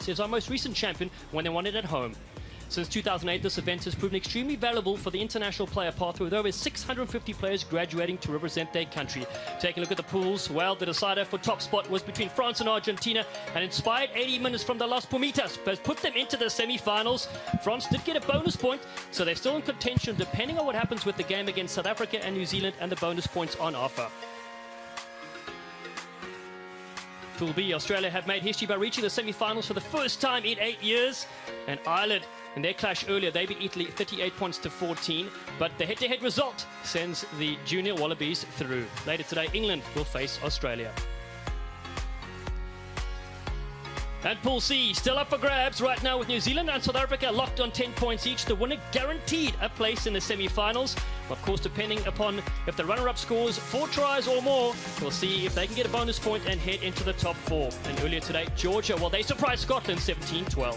U20s is our most recent champion when they won it at home. Since 2008, this event has proven extremely valuable for the international player pathway, with over 650 players graduating to represent their country. Taking a look at the pools, well, the decider for top spot was between France and Argentina. An inspired 80 minutes from the Las Pumitas has put them into the semi-finals. France did get a bonus point, so they're still in contention depending on what happens with the game against South Africa and New Zealand and the bonus points on offer. Pool B, Australia have made history by reaching the semi-finals for the first time in 8 years. And Ireland, in their clash earlier, they beat Italy 38 points to 14. But the head-to-head result sends the junior Wallabies through. Later today, England will face Australia. And Pool C, still up for grabs right now with New Zealand and South Africa locked on 10 points each. The winner guaranteed a place in the semi-finals. Of course, depending upon if the runner-up scores 4 tries or more, we'll see if they can get a bonus point and head into the top 4. And earlier today, Georgia, well, they surprised Scotland 17-12.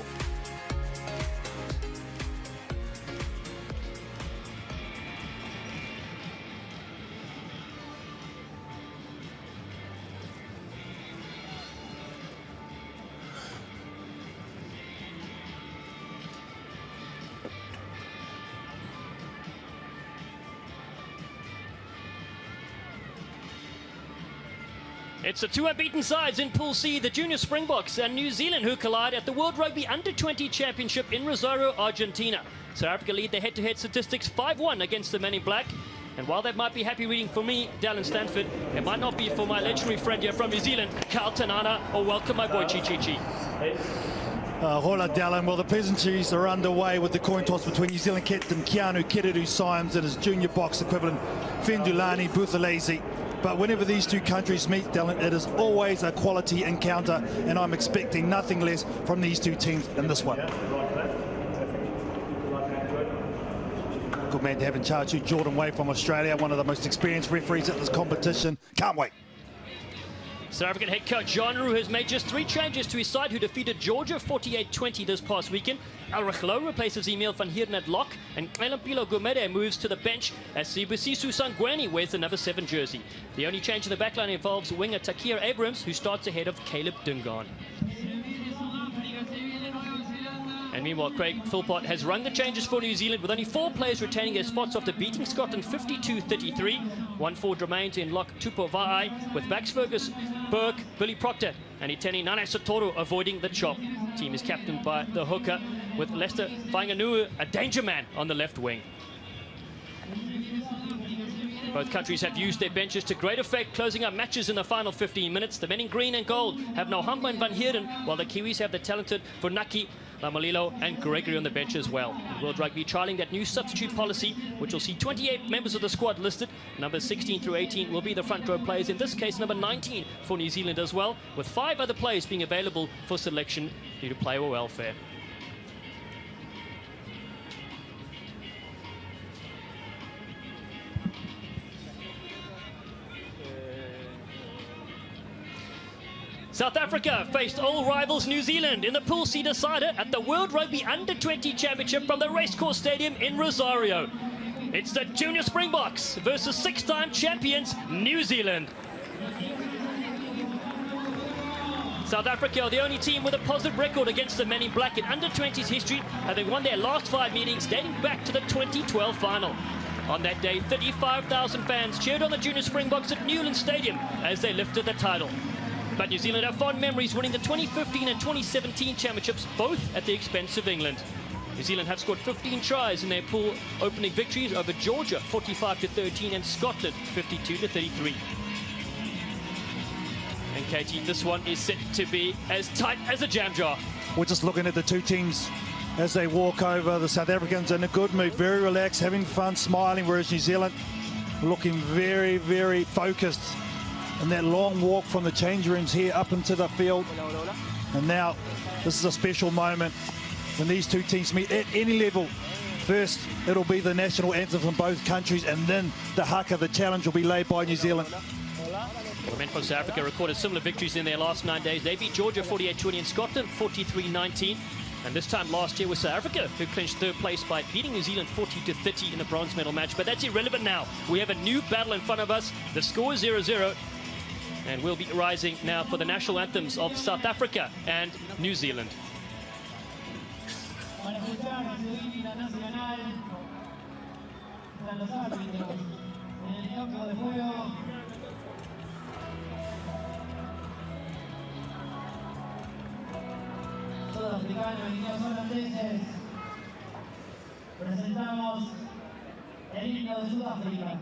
It's the 2 unbeaten sides in Pool C, the Junior Springboks and New Zealand, who collide at the World Rugby U20 Championship in Rosario, Argentina. South Africa lead their head-to-head statistics 5-1 against the Men in Black. And while that might be happy reading for me, Dallin Stanford, it might not be for my legendary friend here from New Zealand, Carl Tanana, or welcome my boy Chi. Hola, Dallin. Well, the pleasantries are underway with the coin toss between New Zealand captain Keanu Kereru-Symes and his junior box equivalent, Fendulani Buthelezi. But whenever these two countries meet, Dallin, it is always a quality encounter, and I'm expecting nothing less from these two teams in this one. Good man to have in charge, Jordan Way from Australia, one of the most experienced referees at this competition. Can't wait. South African head coach John Roux has made just 3 changes to his side, who defeated Georgia 48-20 this past weekend. Al Rakhlo replaces Emil van Heerden at lock, and Klelampilo Gumede moves to the bench as Sibusiso Sangweni wears the number 7 jersey. The only change in the backline involves winger Takir Abrams, who starts ahead of Caleb Dungan. And meanwhile, Craig Philpott has run the changes for New Zealand, with only 4 players retaining their spots after beating Scotland 52-33. 1 forward remains in lock Tupou Va'ai, with backs Fergus Burke, Billy Proctor, and Iteni Nane Sotoro avoiding the chop. Team is captained by the hooker, with Lester Fainganua, a danger man, on the left wing. Both countries have used their benches to great effect, closing up matches in the final 15 minutes. The men in green and gold have Nohamba and Van Heerden, while the Kiwis have the talented Funaki, Lamalilo and Gregory on the bench as well. World Rugby trialling that new substitute policy, which will see 28 members of the squad listed. Numbers 16 through 18 will be the front row players. In this case, number 19 for New Zealand as well, with 5 other players being available for selection due to player welfare. South Africa faced old rivals New Zealand in the Pool C decider at the World Rugby U20 Championship from the Racecourse Stadium in Rosario. It's the Junior Springboks versus 6-time champions New Zealand. South Africa are the only team with a positive record against the Men in Black in under-20s history, having won their last 5 meetings dating back to the 2012 final. On that day, 35,000 fans cheered on the Junior Springboks at Newlands Stadium as they lifted the title. But New Zealand have fond memories winning the 2015 and 2017 championships, both at the expense of England. New Zealand have scored 15 tries in their pool opening victories over Georgia 45-13 and Scotland 52-33. And Katie, this one is set to be as tight as a jam jar. We're just looking at the two teams as they walk over. The South Africans in a good mood, very relaxed, having fun, smiling, whereas New Zealand looking very, very focused. And that long walk from the change rooms here up into the field. And now this is a special moment when these two teams meet at any level. First, it'll be the national anthem from both countries, and then the haka, the challenge, will be laid by New Zealand. The men from South Africa recorded similar victories in their last 9 days. They beat Georgia 48-20 and Scotland 43-19. And this time last year was South Africa who clinched 3rd place by beating New Zealand 40-30 in the bronze medal match. But that's irrelevant now. We have a new battle in front of us. The score is 0-0. And we'll be rising now for the national anthems of South Africa and New Zealand. para escuchar a su himno nacional. Están los árbitros en el campo de juego. Sudafricanos y neozelandeses, presentamos el himno de Sudáfrica.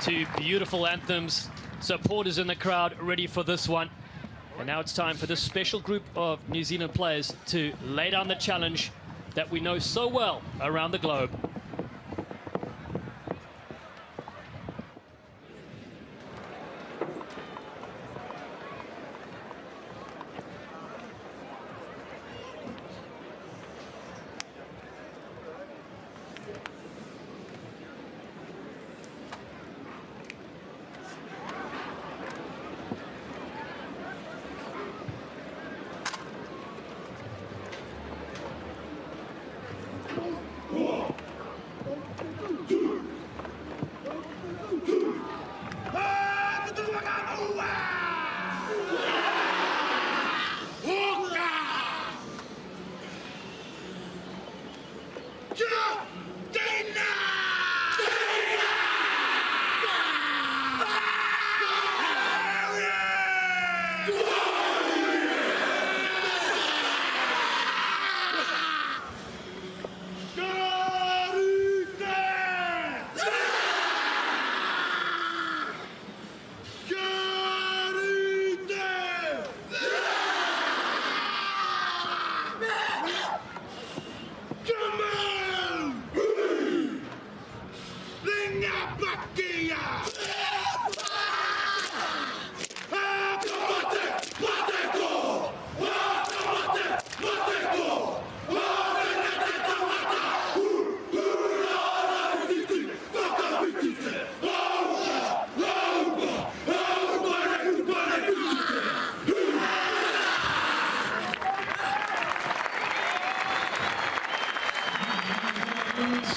Two beautiful anthems. Supporters in the crowd ready for this one. And now it's time for this special group of New Zealand players to lay down the challenge that we know so well around the globe.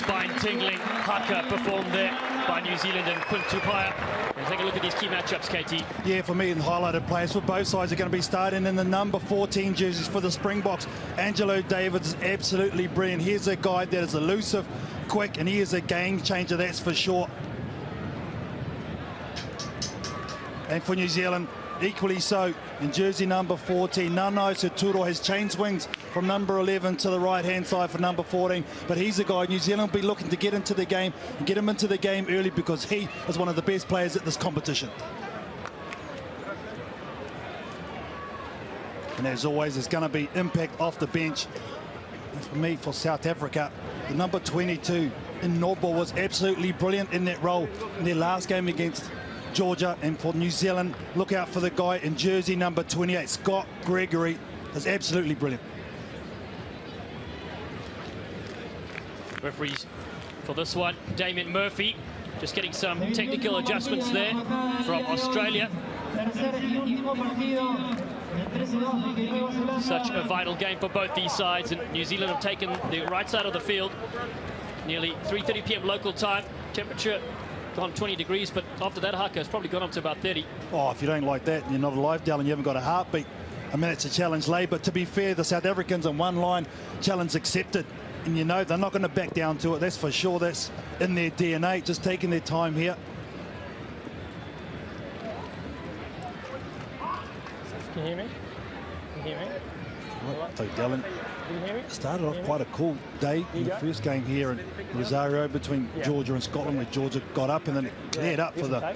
spine-tingling haka performed there by New Zealand and Quinn Tupaia. And take a look at these key matchups, KT. Yeah, for me, the highlighted players for both sides are going to be starting in the number 14 jerseys for the Springboks. Angelo Davids is absolutely brilliant. Here's a guy that is elusive, quick, and he is a game changer, that's for sure. And for New Zealand, equally so, in jersey number 14, Nanai Suturo has changed wings from number 11 to the right-hand side for number 14. But he's a guy New Zealand will be looking to get into the game, and get him into the game early because he is one of the best players at this competition. And as always, there's going to be impact off the bench. And for me, for South Africa, the number 22 in Noble was absolutely brilliant in that role in their last game against Georgia. And for New Zealand, look out for the guy in jersey number 28, Scott Gregory, is absolutely brilliant. Referees for this one, Damien Murphy, just getting some technical adjustments there from Australia. Such a vital game for both these sides, and New Zealand have taken the right side of the field. Nearly 3:30 p.m. local time. Temperature gone 20 degrees, but after that haka has probably gone up to about 30. Oh, if you don't like that, you're not alive, Dallin. You haven't got a heartbeat. I mean, it's a challenge laid, but to be fair, the South Africans on one line, challenge accepted. And you know, they're not going to back down to it. That's for sure. That's in their DNA, just taking their time here. Can you hear me? Can you hear me? Right, so Dallin, Can you hear me? started off quite a cool day in the first game here in Rosario between Georgia and Scotland, where Georgia got up and then cleared up for the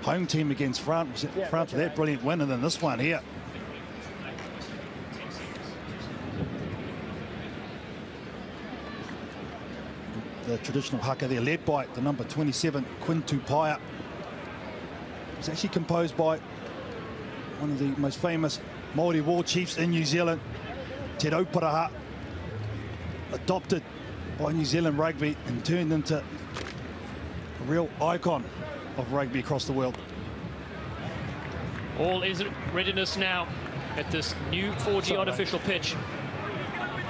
home team against France. France with that brilliant win, and then this one here. The traditional haka there, led by the number 27, Quinn Tupaia. It's actually composed by one of the most famous Māori war chiefs in New Zealand, Te Rauparaha, adopted by New Zealand rugby and turned into a real icon of rugby across the world. All is readiness now at this new 4G artificial pitch.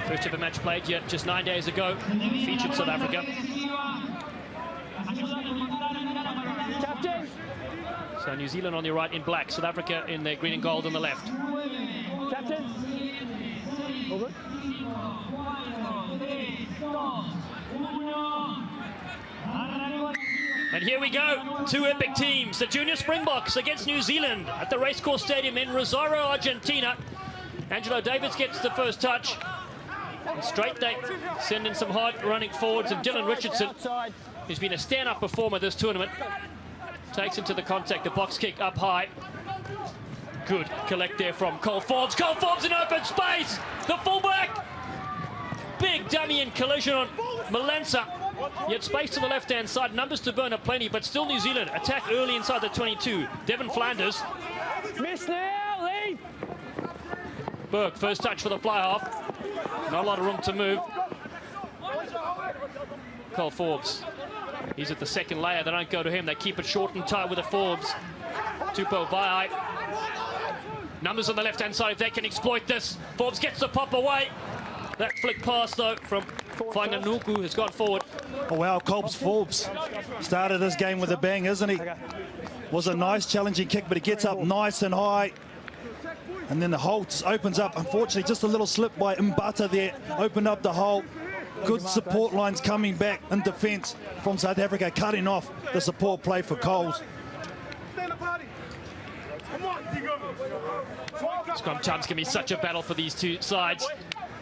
First ever match played yet just 9 days ago, featured South Africa. Captain! So New Zealand on the right in black, South Africa in their green and gold on the left. Captain! All good? And here we go, two epic teams, the Junior Springboks against New Zealand at the Racecourse Stadium in Rosario, Argentina. Angelo Davids gets the first touch. And straight they send in some hard running forwards, and Dylan Richardson, who's been a stand-up performer this tournament, takes into the contact, the box kick up high. Good collect there from Cole Forbes. Cole Forbes in open space, the fullback. Big dummy in collision on Malensa. Yet space to the left-hand side, numbers to burn are plenty, but still New Zealand attack early inside the 22. Devon Flanders. Miss now, lead! Burke, first touch for the fly half. Not a lot of room to move. Cole Forbes. He's at the second layer. They don't go to him. They keep it short and tight with the Forbes. Tupo Vai. Numbers on the left-hand side if they can exploit this. Forbes gets the pop away. That flick pass, though, from Whanganuku has gone forward. Oh, wow, Colbs Forbes started this game with a bang, isn't he? Was a nice challenging kick, but he gets up nice and high. And then the hole just opens up. Unfortunately, just a little slip by Mbata there. Opened up the hole. Good support lines coming back in defence from South Africa, cutting off the support play for Coles. Scrum chums can be such a battle for these two sides.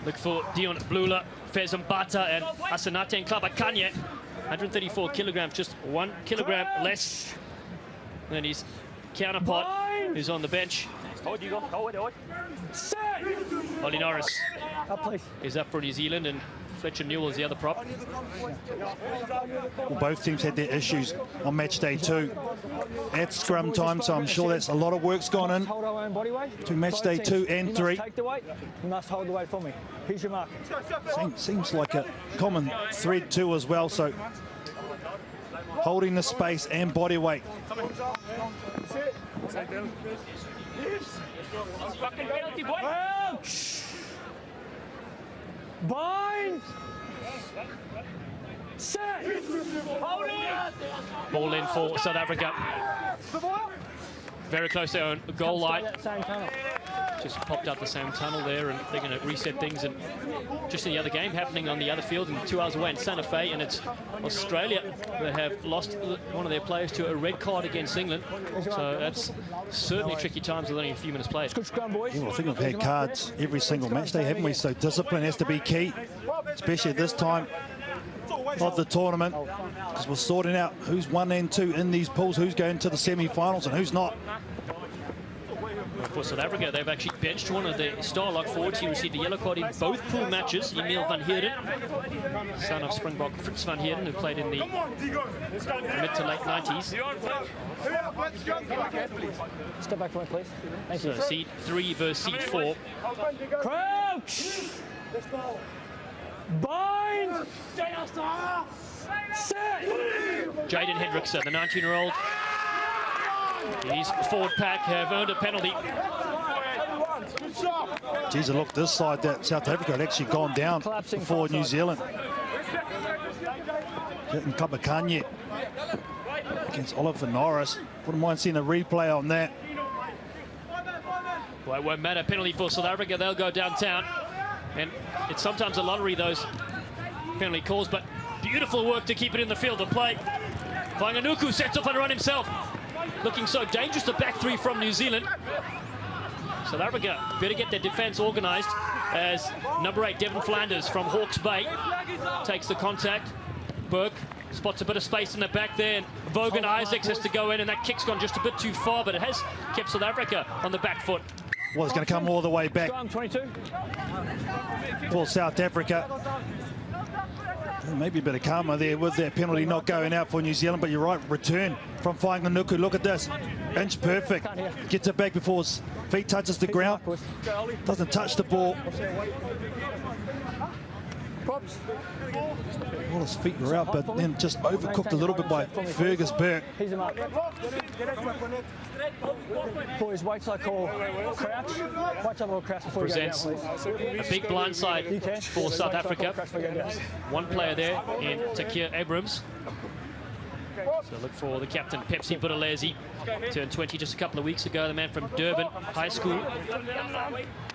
Look for Dion Blula, Fez Mbata and Asanate and Klabakanye. 134 kilograms, just 1 kilogram less than his counterpart who's on the bench. Ollie Norris is up for New Zealand, and Fletcher Newell is the other prop. Well, both teams had their issues on match day 2 at scrum time, so I'm sure that's a lot of work's gone in to match day 2 and 3. Take the weight. You must hold the weight for me. Here's your mark. Seems like a common thread too as well, so holding the space and body weight. Bind! Set. Ball in for South Africa. Very close to their own goal line. Same tunnel. Just popped up the same tunnel there, and they're going to reset things. And just in the other game happening on the other field, and 2 hours away in Santa Fe, and it's Australia that have lost one of their players to a red card against England. So that's certainly tricky times with only a few minutes played. Good scrum, boys. Yeah, well, I think we've had cards every single match day, haven't we? So discipline has to be key, especially at this time of the tournament, because we're sorting out who's 1 and 2 in these pools, who's going to the semi-finals and who's not. For South Africa, they've actually benched one of their star lock forwards. He received a yellow card in both pool matches. Emil van Heerden, son of Springbok Fritz van Heerden, who played in the mid to late 90s. Step back for me, please. Thank you. So seed 3 versus seed 4. Crouch. Bind. Set. Jaden Hendrickson, the 19-year-old. His forward pack have earned a penalty. Geez, look, this side, that South Africa had actually gone down before New Zealand. Getting Kabakanye against Oliver Norris. Wouldn't mind seeing a replay on that. Well, it won't matter. Penalty for South Africa. They'll go downtown. And it's sometimes a lottery, those penalty calls, but beautiful work to keep it in the field of play. Whanganuku sets off on a run himself. Looking so dangerous, the back three from New Zealand. South Africa better get their defence organised as number 8, Devin Flanders from Hawke's Bay, takes the contact. Burke spots a bit of space in the back there, and Vogan Isaacs has to go in, and that kick's gone just a bit too far, but it has kept South Africa on the back foot. Well, it's going to come all the way back 22. for South Africa. Maybe a bit of karma there with that penalty not going out for New Zealand, but you're right, return from Whanganuku. Look at this, inch perfect. Gets it back before his feet touches the ground. Doesn't touch the ball. Props. Well, his feet were out, but then just overcooked a little bit by Fergus Burke. He's him up. Boys, wait till I call crouch. Wait till I call crouch before Presents you go down, please. a big blindside for South Africa. One player there in Takir Abrams. So look for the captain, Pepsi Buthelezi. Turned 20 just a couple of weeks ago. The man from Durban High School,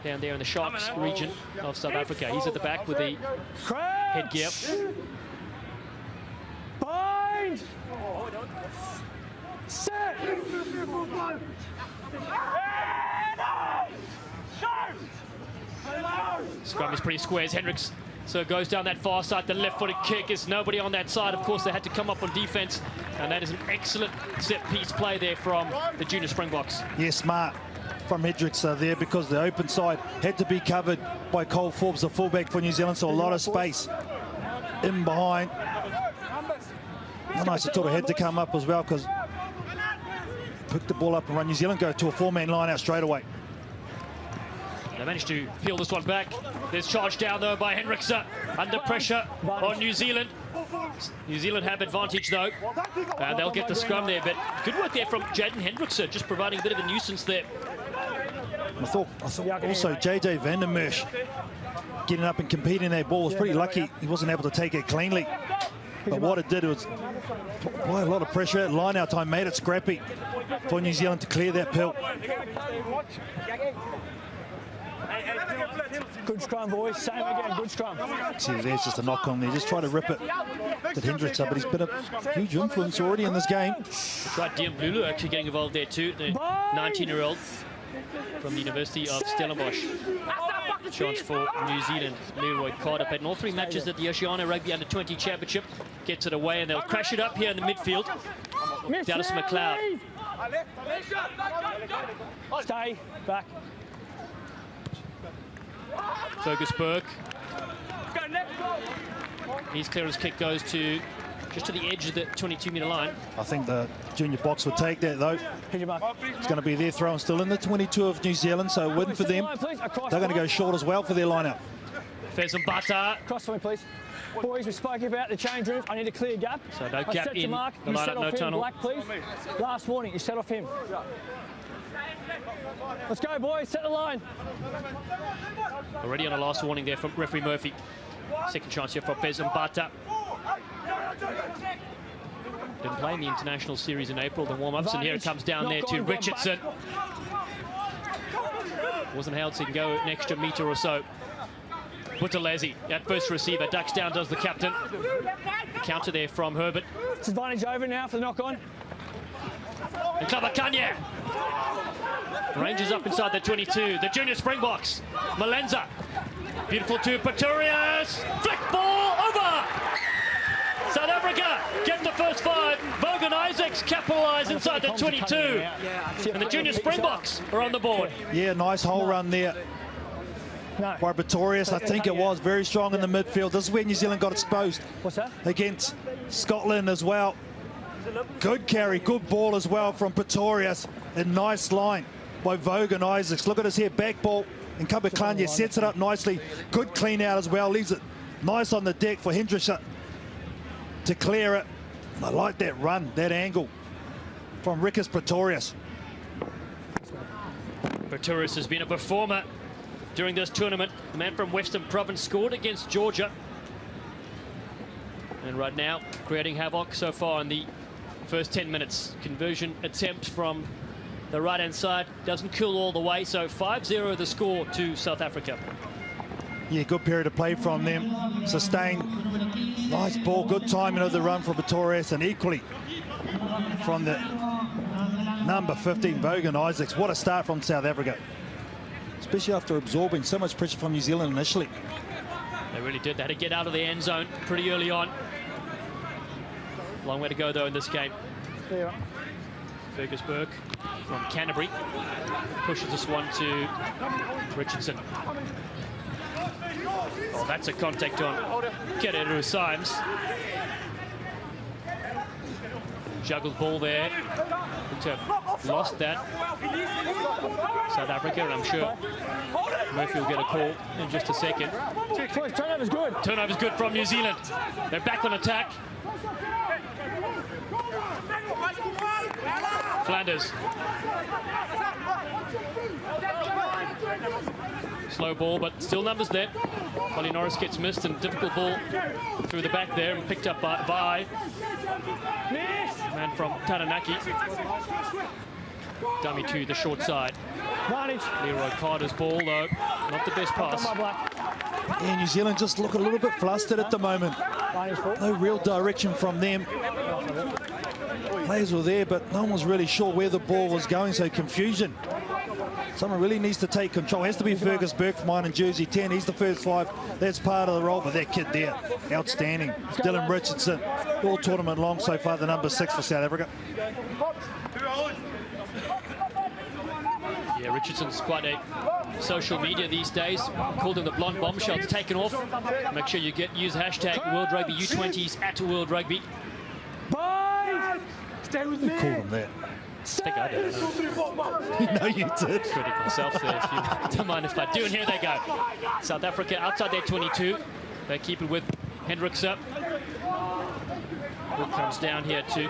down there in the Sharks region of South Africa. He's at the back with the headgear. Bind. Set. Scrum is pretty square as Hendricks. So goes down that far side, the left-footed kick is nobody on that side. Of course, they had to come up on defense, and that is an excellent set-piece play there from the junior Springboks. Yeah, smart from Hendricks there, because the open side had to be covered by Cole Forbes, the fullback for New Zealand, so a lot of space in behind. Nice, Tutura had to come up as well, because pick the ball up and run. New Zealand go to a 4-man line out straight away. They managed to peel this one back. There's charge down though by Hendrickson. Under pressure on New Zealand. New Zealand have advantage though. And they'll get the scrum there, but good work there from Jaden Hendrickson, just providing a bit of a nuisance there. I thought also JJ van der Merch getting up and competing that ball was pretty lucky. He wasn't able to take it cleanly. But what it did was apply a lot of pressure at line out time, made it scrappy for New Zealand to clear that pill. Good scrum, boys. Same again. Good scrum. See, there's just a knock on there. Just try to rip it to Hendricks, but he's been a huge influence already in this game. Right, Dion Blulu actually getting involved there too, the 19-year-old from the University of Stellenbosch. Chance for New Zealand. Leroy Carter played in all 3 matches at the Oceania Rugby U20 Championship. Gets it away, and they'll crash it up here in the midfield. Dallas McLeod. Stay back. Fergus Burke. His clearance kick goes to just to the edge of the 22-metre line. I think the junior box would take that though. It's going to be their throw and still in the 22 of New Zealand, so a win for them. They're going to go short as well for their lineup. Fezan Bata. Cross for me, please. Boys, we spoke about the change room. I need a clear gap. So no gap in mark. the lineup, no tunnel. Black, please. Last warning, you set off him. Let's go, boys. Set the line. Already on a last warning there from referee Murphy. Second chance here for Fezan Bata. Didn't play in the international series in April, the warm-ups, and here it comes down there to Richardson. Wasn't held so he can go an extra metre or so. Buthelezi at first receiver, ducks down, does the captain. Counter there from Herbert. It's advantage over now for the knock-on. And Clavacania. Rangers up inside the 22. The junior Springboks. Malenza. Beautiful to Pretorius. Flick ball over. South Africa get the first 5. Vogan Isaacs capitalise inside the 22. And the junior Springboks are on the board. Yeah, nice hole run there. By Pretorius, I think it was very strong in the midfield. This is where New Zealand got exposed. What's that? Against Scotland as well. Good carry, good ball as well from Pretorius. A nice line by Vogan Isaacs. Look at his here, back ball. And Clavacania sets it up nicely. Good clean out as well. Leaves it nice on the deck for Hendrickson to clear it. And I like that run, that angle from Rickers Pretorius. Pretorius has been a performer during this tournament. The man from Western Province scored against Georgia. And right now, creating havoc so far in the first 10 minutes. Conversion attempt from the right-hand side. Doesn't cool all the way, so 5-0 the score to South Africa. Yeah, good period of play from them. Sustained. Nice ball, good timing of the run from Pretorius, and equally from the number 15, Vogan Isaacs. What a start from South Africa. Especially after absorbing so much pressure from New Zealand initially. They really did. They had to get out of the end zone pretty early on. Long way to go, though, in this game. Yeah. Fergus Burke from Canterbury pushes this one to Richardson. Oh, that's a contact on Kereru Symes. Juggled ball there. To have lost that. South Africa, and I'm sure Murphy will get a call in just a second. Turnover's good. Turnover's good from New Zealand. They're back on attack. Flanders. Slow ball, but still numbers there. Ollie Norris gets missed, and difficult ball through the back there, and picked up by Vi. Man from Taranaki. Dummy to the short side. Leroy Carter's ball, though, not the best pass. Yeah, New Zealand just look a little bit flustered at the moment. No real direction from them. Players were there, but no one was really sure where the ball was going, so confusion. Someone really needs to take control. It has to be Fergus Burke from mine in jersey 10. He's the first 5. That's part of the role, but that kid there, outstanding. Dylan Richardson, all tournament long so far, the number 6 for South Africa. Yeah, Richardson's quite a social media these days. Called him the blonde bombshell. It's taken off. Make sure you use hashtag World Rugby U20s at World Rugby. Stay with Who me. called him that? I think I did. No, you did. Critic myself there, if you don't mind if I do. And here they go. South Africa outside their 22. They keep it with Hendrickson. Ball comes down here to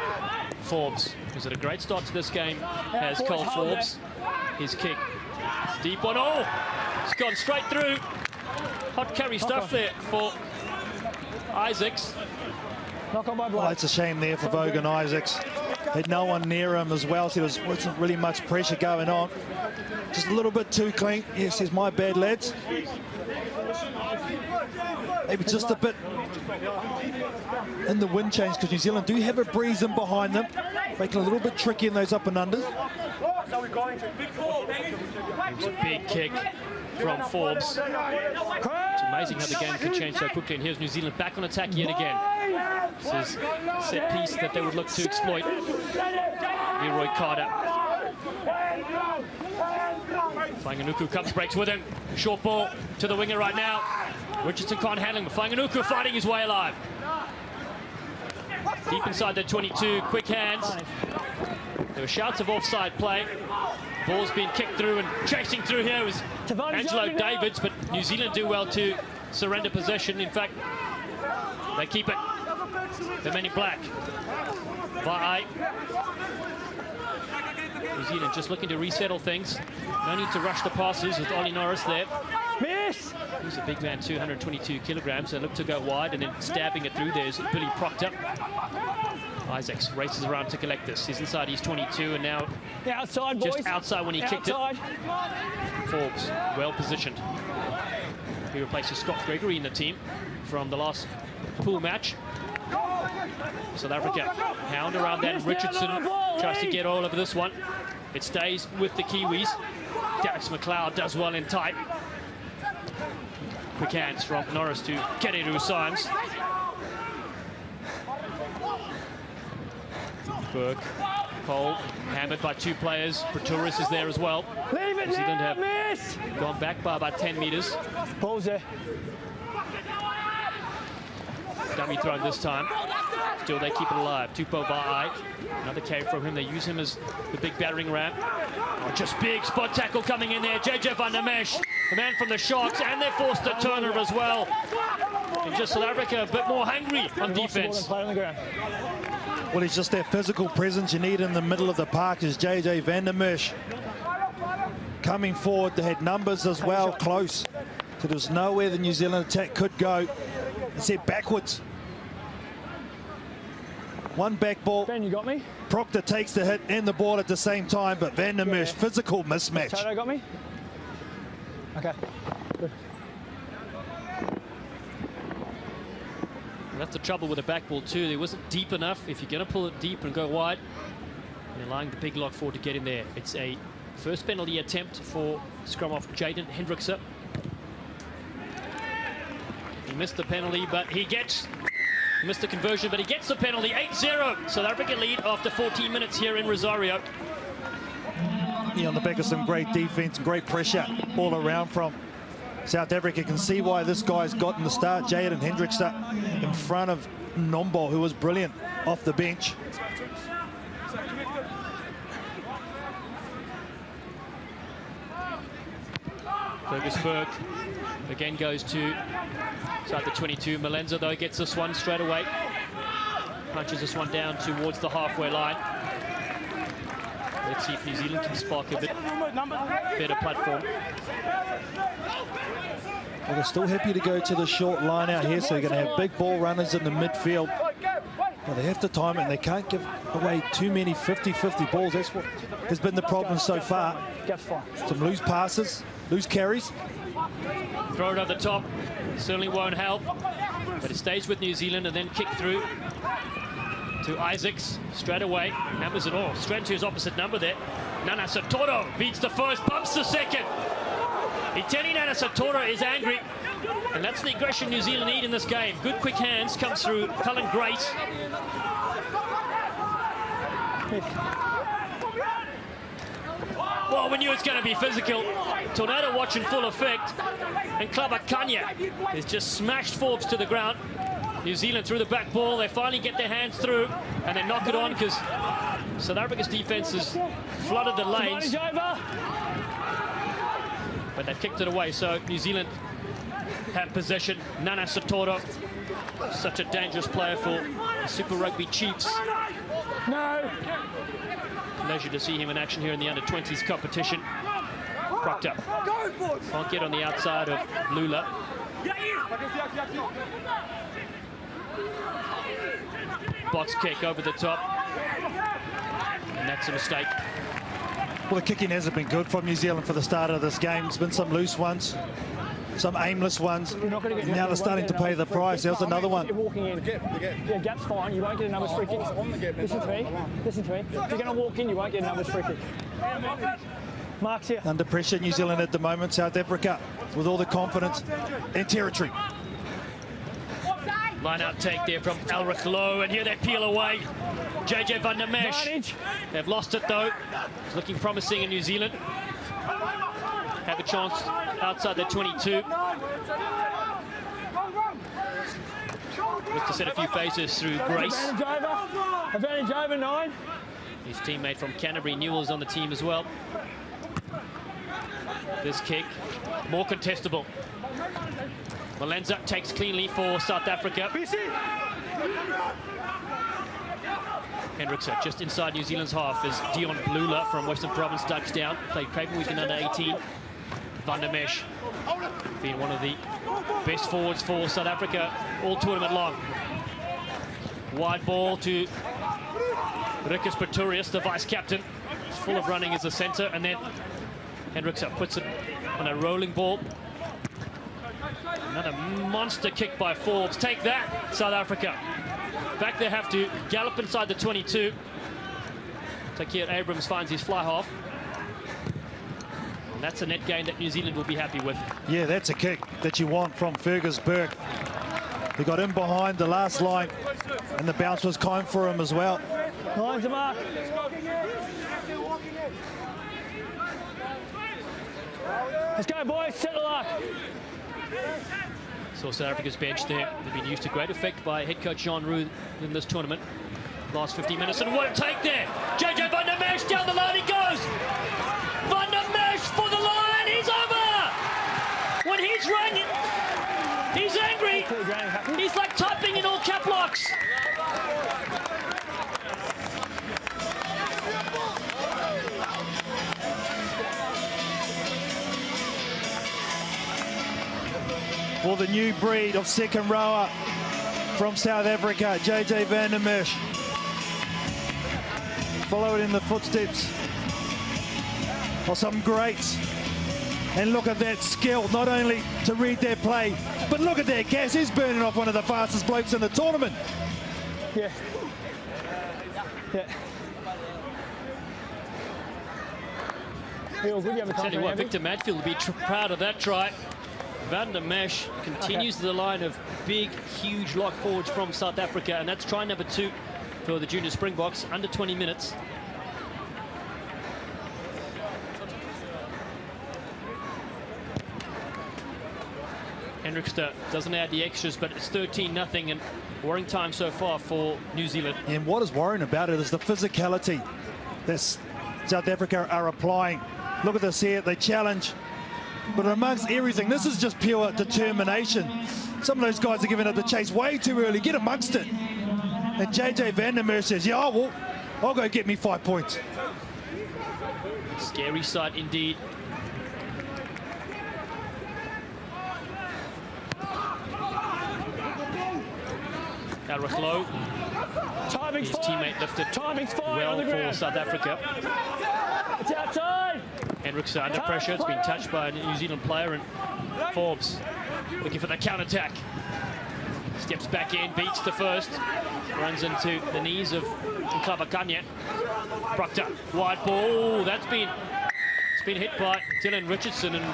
Forbes. Was it a great start to this game? Has Cole Forbes. His kick. Deep one. Oh! It's gone straight through. Hot carry stuff there for Isaacs. Knock on my block. Well, it's a shame there for Vogan Isaacs. Had no one near him as well, so there wasn't really much pressure going on. Just a little bit too clean. Yes, says my bad, lads. Maybe just a bit in the wind change, because New Zealand do have a breeze in behind them, making it a little bit tricky in those up and unders. It was a big kick from Forbes. It's amazing how the game could change so quickly. And here's New Zealand back on attack yet again. This is a set piece that they would look to exploit. Leroy Carter. Whanganuku comes, breaks with him. Short ball to the winger right now. Richardson can't handle him. Whanganuku fighting his way alive. Deep inside the 22, quick hands. There were shouts of offside play. Ball's been kicked through, and chasing through here was Angelo Davids, but New Zealand do well to surrender possession. In fact, they keep it. The men in black. Vai. New Zealand just looking to resettle things. No need to rush the passes with Ollie Norris there. Miss! He's a big man, 222 kilograms, and looked to go wide, and then stabbing it through. There's Billy propped up. Isaacs races around to collect this. He's inside, he's 22, and now outside, boys. Just outside when he kicked it. Forbes, well positioned. He replaces Scott Gregory in the team from the last pool match. South Africa hound around that. Richardson tries to get all of this one. It stays with the Kiwis. Dax McLeod does well in tight. Quick hands from Norris to Kereru Symes. Burke, Cole, hammered by two players. Pretorius is there as well. Leave it New Zealand have miss! gone back by about 10 metres. Balls there. Dummy thrown this time. Still they keep it alive. Tupou Va'ai. Another carry from him. They use him as the big battering ram. Oh, just big spot tackle coming in there. JJ van der Mesh, the man from the Sharks, and they're forced to turner as well. And just South Africa a bit more hungry on defence. Well, he's just that physical presence you need in the middle of the park is JJ van der Mesh. Coming forward, they had numbers as well, close. So there was nowhere the New Zealand attack could go. It's head backwards. One back ball. Ben, you got me? Proctor takes the hit and the ball at the same time, but van der Mesh, physical mismatch. Toto got me? Okay, good. That's the trouble with the back ball too. It wasn't deep enough. If you're going to pull it deep and go wide, and allowing the big lock forward to get in there. It's a first penalty attempt for scrum off Jaden Hendrickse. He missed the penalty, but he missed the conversion, but he gets the penalty. 8-0. South Africa lead after 14 minutes here in Rosario. Yeah, on the back of some great defense, great pressure all around from South Africa. Can see why this guy's gotten the start. Jaden Hendrickse in front of Nombo, who was brilliant off the bench. Fergus Burke again goes to inside the 22. Malenza, though, gets this one straight away. Punches this one down towards the halfway line. Let's see if New Zealand can spark a bit better platform. Well, they're still happy to go to the short line out here, so they're going to have big ball runners in the midfield. Well, they have to time it, and they can't give away too many 50-50 balls. That's what has been the problem so far. Some loose passes, loose carries. Throw it over the top, certainly won't help, but it stays with New Zealand and then kick through to Isaacs straight away. Hammers it all, straight to his opposite number there. Nana Satoro beats the first, bumps the second. Iteni Nana Satoro is angry, and that's the aggression New Zealand need in this game. Good quick hands comes through Cullen Grace. Well, we knew it's going to be physical. Tornado watch in full effect, and Klabakanya is just smashed Forbes to the ground. New Zealand through the back ball. They finally get their hands through, and they knock it on because South Africa's defense has flooded the lanes. But they've kicked it away, so New Zealand have possession. Nana Satoro, such a dangerous player for the Super Rugby Chiefs. No. Pleasure to see him in action here in the under-20s competition. Proctor can't get on the outside of Lula. Box kick over the top, and that's a mistake. Well, the kicking hasn't been good from New Zealand for the start of this game. There's been some loose ones, some aimless ones. Now they're starting to pay the price. There was another one. You're walking in. Yeah, gap's fine. You won't get a numbers free kick. Listen to me. Listen to me. If you're going to walk in, you won't get a numbers free kick. Mark's here. Under pressure, New Zealand at the moment. South Africa with all the confidence and territory. Line out take there from Elric Lowe, and here they peel away. JJ van der Mesh. They've lost it though. It's looking promising in New Zealand. Have a chance outside the 22. Look to set a few phases through Grace. Advantage over 9. His teammate from Canterbury, Newell's on the team as well. This kick, more contestable. Malenza takes cleanly for South Africa. Hendrickse just inside New Zealand's half as Dion Blula from Western Province ducks down. Played Craven Weekend under 18. Van der Mesh Been one of the best forwards for South Africa all tournament long. Wide ball to Rikus Pretorius, the vice-captain. He's full of running as a centre, and then Hendrickson puts it on a rolling ball. Another monster kick by Forbes. Take that, South Africa. Back they have to gallop inside the 22. Takir Abrams finds his fly half. And that's a net gain that New Zealand will be happy with. Yeah, that's a kick that you want from Fergus Burke. He got in behind the last line, and the bounce was kind for him as well. Lines him up. Let's go, boys. Set the lock. So South Africa's bench there. They've been used to great effect by head coach Jean Roux in this tournament. Last 50 minutes, and what a take there. JJ van der Merch down the line he goes. Van der Merch for the line. He's over. When he's running, he's angry. He's like typing in all cap locks. Well, the new breed of second rower from South Africa, JJ van der Merch. Followed in the footsteps of some greats. And look at that skill, not only to read their play, but look at that gas. He's burning off one of the fastest blokes in the tournament. Yeah. Yeah. Feel good. You have a Tell you what, Victor Matfield will be proud of that try. Van der Merch continues the line of big, huge lock forwards from South Africa, and that's try number 2 for the junior Springboks, under 20 minutes. Hendrickson doesn't add the extras, but it's 13-0 and worrying time so far for New Zealand. And what is worrying about it is the physicality that South Africa are applying. Look at this here, they challenge. But amongst everything, this is just pure determination. Some of those guys are giving up the chase way too early. Get amongst it. And JJ van der Merch says, yeah, I'll go get me 5 points. Scary sight indeed. Arachlo. His teammate lifted well for South Africa. It's outside. Hendrickson under pressure. It's been touched by a New Zealand player, and Forbes looking for the counter-attack. Steps back in, beats the first, runs into the knees of Nklavakanya. Proctor, wide ball. It's been hit by Dylan Richardson, and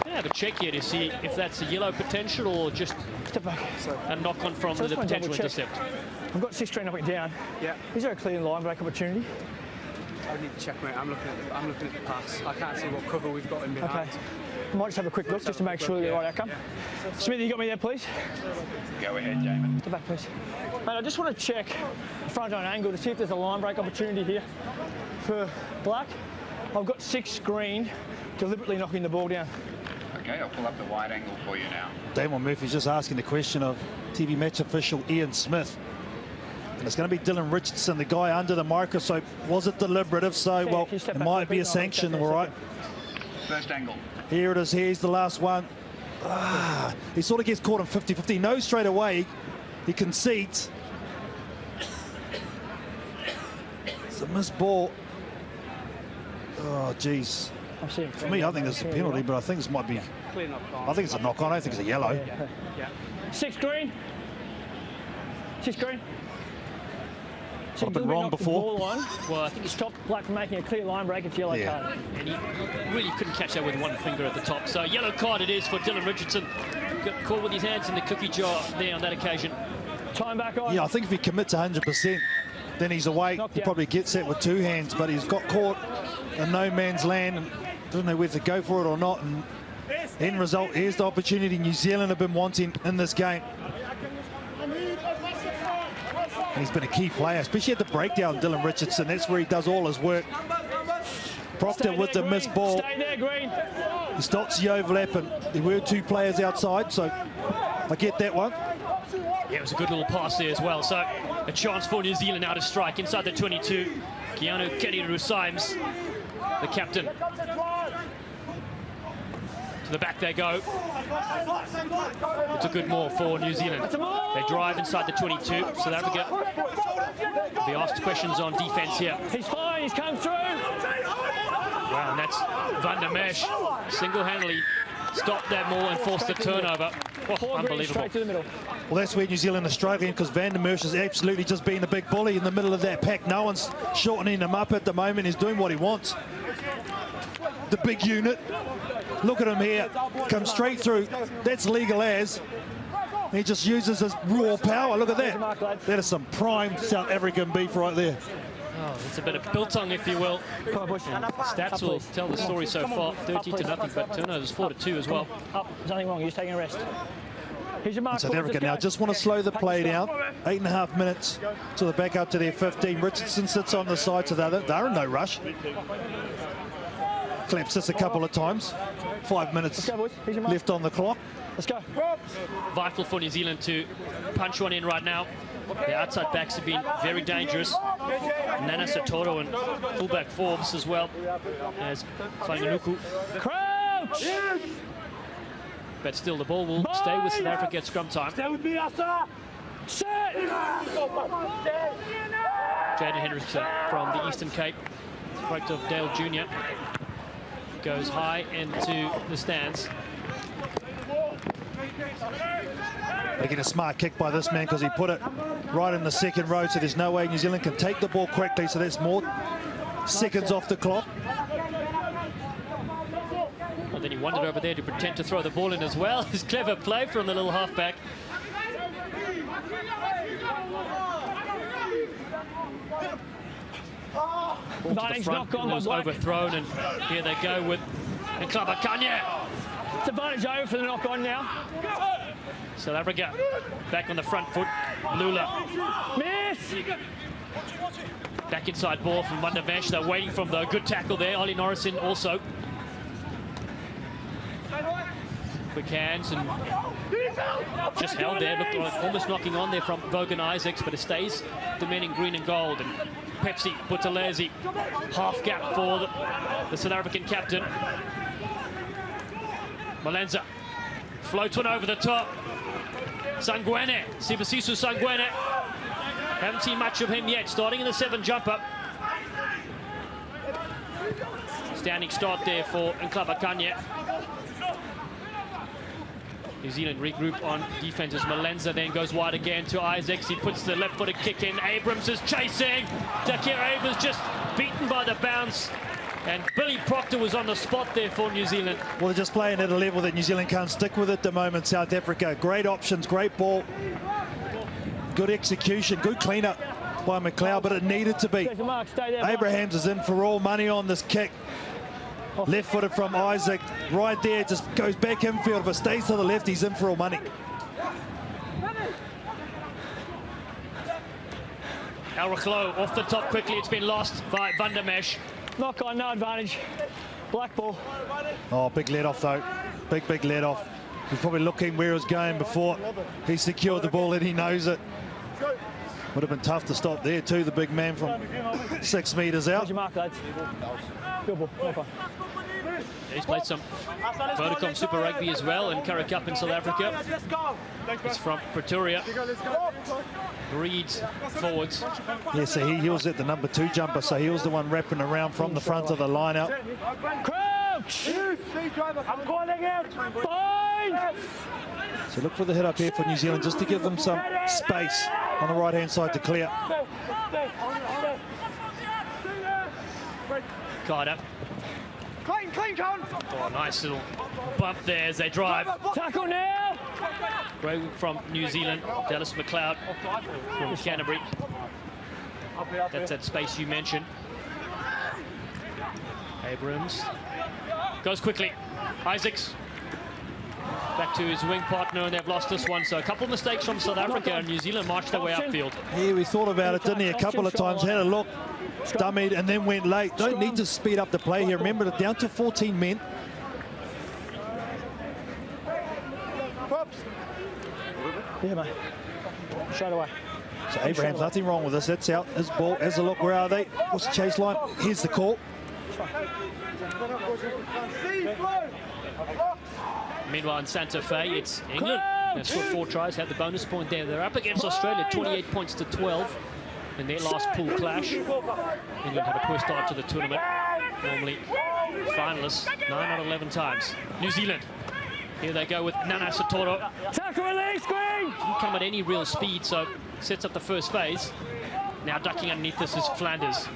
I have a check here to see if that's a yellow potential or just a knock-on from the potential intercept. I've got 6 up and down. Yeah. Is there a clear line break opportunity? I need to check, mate. I'm looking at the pass. I can't see what cover we've got in behind. Okay. I might just have a quick look just to make sure the right outcome. Yeah. Smithy, you got me there, please? Go ahead, Damon. Step back, please. Mate, I just want to check the front zone angle to see if there's a line break opportunity here for Black. I've got 6 green, deliberately knocking the ball down. Okay, I'll pull up the wide angle for you now. Damon Murphy's just asking the question of TV match official Ian Smith. And it's going to be Dylan Richardson, the guy under the microscope. Was it deliberate? If so, well, it might be a sanction, all right. First angle. Here it is. Here's the last one. He sort of gets caught on 50-50. Knows straight away. He concedes. It's a missed ball. Oh, geez. For me, I think it's a penalty, but I think this might be... I think it's a knock-on. I don't think it's a yellow. Yeah. 6 green. 6 green. I've been wrong before. Well, I think he stopped Black from making a clear line break. It's yellow card. And he really couldn't catch that with one finger at the top. So yellow card it is for Dylan Richardson. Got caught with his hands in the cookie jar there on that occasion. Time back on. Yeah, I think if he commits 100%, then he's away. He probably gets that with 2 hands, but he's got caught in no man's land and doesn't know whether to go for it or not. And end result, here's the opportunity New Zealand have been wanting in this game. And he's been a key player, especially at the breakdown, Dylan Richardson. That's where he does all his work. Proctor with the missed ball. Stay there, Green. He stops the overlap, and there were 2 players outside, so I get that one. Yeah, it was a good little pass there as well. So a chance for New Zealand now to strike inside the 22. Keanu Keniru Symes, the captain, To the back they go. It's a good maul for New Zealand. They drive inside the 22. South Africa will be asked questions on defence here. He's fine, he's come through. Wow, and that's Van der Merch single-handedly stopped that maul and forced the turnover. Oh, unbelievable. Straight to the middle. Well, that's where New Zealand are struggling, because Van der Merch is absolutely just being a big bully in the middle of that pack. No one's shortening him up at the moment. He's doing what he wants. The big unit. Look at him here. Comes straight through. That's legal as. He just uses his raw power. Look at that. That is some prime South African beef right there. Oh, it's a bit of biltong, if you will. Stats will tell the story so far. 13-0, but turnovers 4-2 as well. Up. There's nothing wrong. You're just taking a rest. Here's your mark. South Africa now just want to slow the play down. 8.5 minutes till they're back up to their 15. Richardson sits on the side, so they're in no rush. Claps this a couple of times. 5 minutes left on the clock. Let's go. Vital for New Zealand to punch one in right now. The outside backs have been very dangerous. Nana Satoro and fullback Forbes as well as Whanganuku. Crouch! But still, the ball will stay with South Africa at scrum time. Stay with me, Asa. Set! Jaden Henderson from the Eastern Cape, product of Dale Jr., goes high into the stands. They get a smart kick by this man, because he put it right in the second row, so there's no way New Zealand can take the ball quickly, so that's more seconds off the clock. And then he wandered over there to pretend to throw the ball in as well. His clever play from the little halfback. Ball to the front, and it was overthrown, and here they go with Nklabakanye. It's advantage over for the knock-on now. South Africa back on the front foot. Lula. Miss! Back inside ball from Van der Merch. They're waiting from the good tackle there. Ollie Norrison also. Quick hands and just held there. Looked like almost knocking on there from Vogan Isaacs, but it stays the men in green and gold. And Pepsi Buthelezi, half gap for the South African captain. Malenza floats one over the top. Sangwene, Sibasiso Sangwene. Haven't seen much of him yet, starting in the 7 jumper. Standing start there for Nklabakanye. New Zealand regroup on defense as Malenza then goes wide again to Isaacs. He puts the left-footed kick in. Abrams is chasing. Dakir Abrams just beaten by the bounce. And Billy Proctor was on the spot there for New Zealand. Well, they're just playing at a level that New Zealand can't stick with at the moment, South Africa. Great options, great ball. Good execution, good clean-up by McLeod, but it needed to be. Abrahams is in for all money on this kick. Left-footed from Isaac, right there, just goes back infield. If it stays to the left, he's in for all money. El Rechlo off the top quickly. It's been lost by Van der Merch. Knock on, no advantage. Black ball. Oh, big let off though. Big let off. He's probably looking where he was going before he secured the ball, and he knows it. Would have been tough to stop there too, the big man from 6 metres out. Where's your mark, lads? Good ball. No He's played some Vodacom Super Rugby as well in Currie Cup in South Africa. He's from Pretoria. Breeds forwards. Yeah, so he was at the number 2 jumper, so he was the one wrapping around from the front of the line out. Crouch! I'm calling out! Fine! So look for the hit up here for New Zealand, just to give them some space on the right-hand side to clear. Carter. Clean, John! Oh, nice little bump there as they drive. Tackle now! Great from New Zealand. Dallas McLeod from Canterbury. That's that space you mentioned. Abrams goes quickly. Isaacs back to his wing partner, and they've lost this one. So a couple of mistakes from South Africa, and New Zealand marched their way upfield. Yeah, we thought about it, didn't he? A couple of times, had a look, dummied, and then went late. Don't need to speed up the play here. Remember, they're down to 14 men. Yeah, mate. Straight away. So Abraham's nothing wrong with this. That's out. His ball. Has a look. Where are they? What's the chase line? Here's the call. Meanwhile, in Santa Fe, it's England that scored 4 tries, had the bonus point there. They're up against Australia, 28 points to 12 in their last pool clash. England had a poor start to the tournament. Normally finalists 9 out of 11 times. New Zealand, here they go with Nana Satoro. Tackle release, Green! Didn't come at any real speed, so sets up the first phase. Now ducking underneath this is Flanders.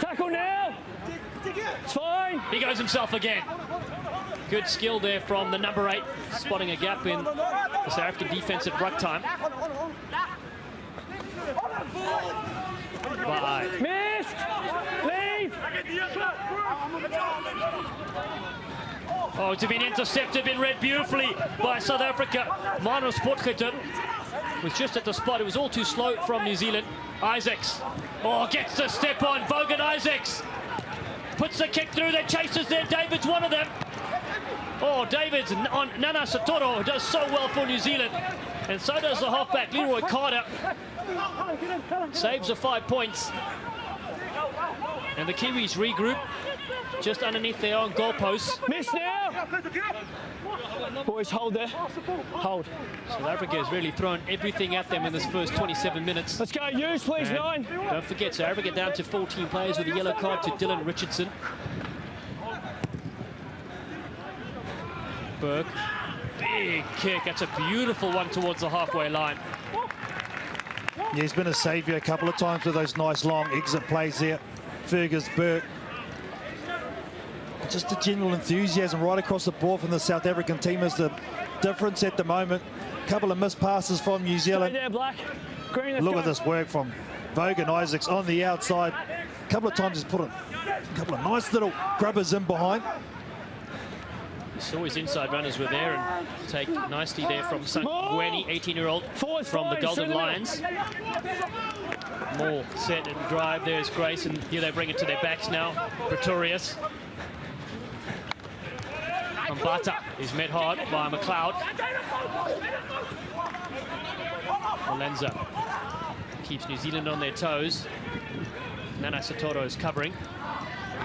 Tackle now! It's fine! He goes himself again. Good skill there from the number 8, spotting a gap in the South African defence at ruck time. Bye. Missed! Leave! Oh, it's been intercepted, been read beautifully by South Africa. Manos Potgieter was just at the spot. It was all too slow from New Zealand. Isaacs. Oh, gets the step on. Vogan Isaacs puts the kick through. Their chasers there. David's one of them. Oh, David's on Nana Satoro, who does so well for New Zealand. And so does the halfback, Leroy Carter. Saves the 5 points. And the Kiwis regroup just underneath their own goalposts. Miss now! Boys, hold there. Hold. South Africa has really thrown everything at them in this first 27 minutes. Let's go, use please, And 9. don't forget, South Africa down to 14 players with a yellow card to Dylan Richardson. Burke, big kick. That's a beautiful one towards the halfway line. Yeah, he's been a saviour a couple of times with those nice long exit plays there. Fergus, Burke. Just a general enthusiasm right across the board from the South African team is the difference at the moment. A couple of missed passes from New Zealand. Stay there, Black. Green, let's Look go. at this work from Vogan Isaacs on the outside. A couple of times he's put a couple of nice little grubbers in behind. Saw his inside runners were there and take nicely there from Sangweni, 18-year-old from the Golden Lions. More set and drive. There's Grace, and here they bring it to their backs now. Pretorius. Mbata is met hard by McLeod. Malenza keeps New Zealand on their toes. Nana Satoro is covering.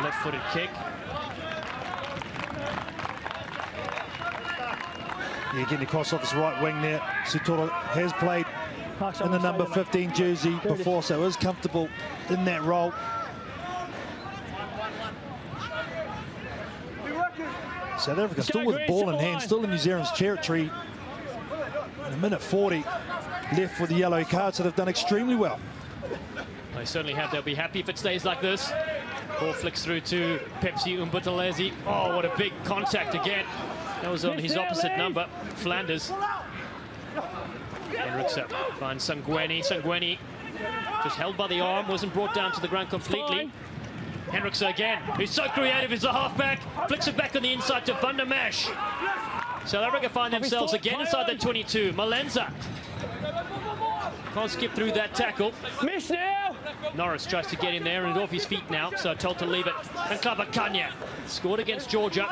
Left-footed kick. Yeah, getting across off his right wing there. Satoro has played in the number 15 jersey before, so is comfortable in that role. South Africa still with the ball in hand, still in New Zealand's territory. And a minute 40 left with the yellow card, so they've done extremely well. They certainly have. They'll be happy if it stays like this. Ball flicks through to Pepsi Umbutalezi. Oh, what a big contact again. That was on his opposite number, Flanders. Henriksen finds Sangweni. Sangweni just held by the arm, wasn't brought down to the ground completely. Henriksen again, who's so creative as a halfback, flicks it back on the inside to Van der Mesh. South Africa find themselves again inside the 22. Malenza can't skip through that tackle. Miss now! Norris tries to get in there and off his feet now, so told to leave it. And Kanya scored against Georgia.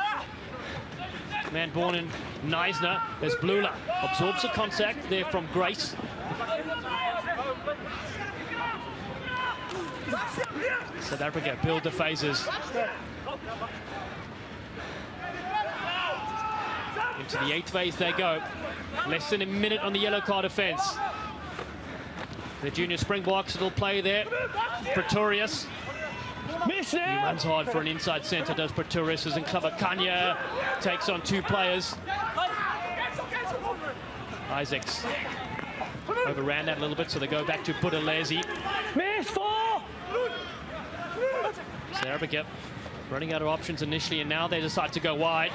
Man born in Neisner as Blula absorbs the contact there from Grace. South Africa build the phases. Into the 8th phase they go. Less than a minute on the yellow card offence. The junior Springboks will play there. Pretorius. Miss He now! runs hard for an inside centre, does Pretorius, and Kanya takes on 2 players. Isaacs overran that a little bit, so they go back to Butalezi. Miss 4! South Africa running out of options initially, and now they decide to go wide.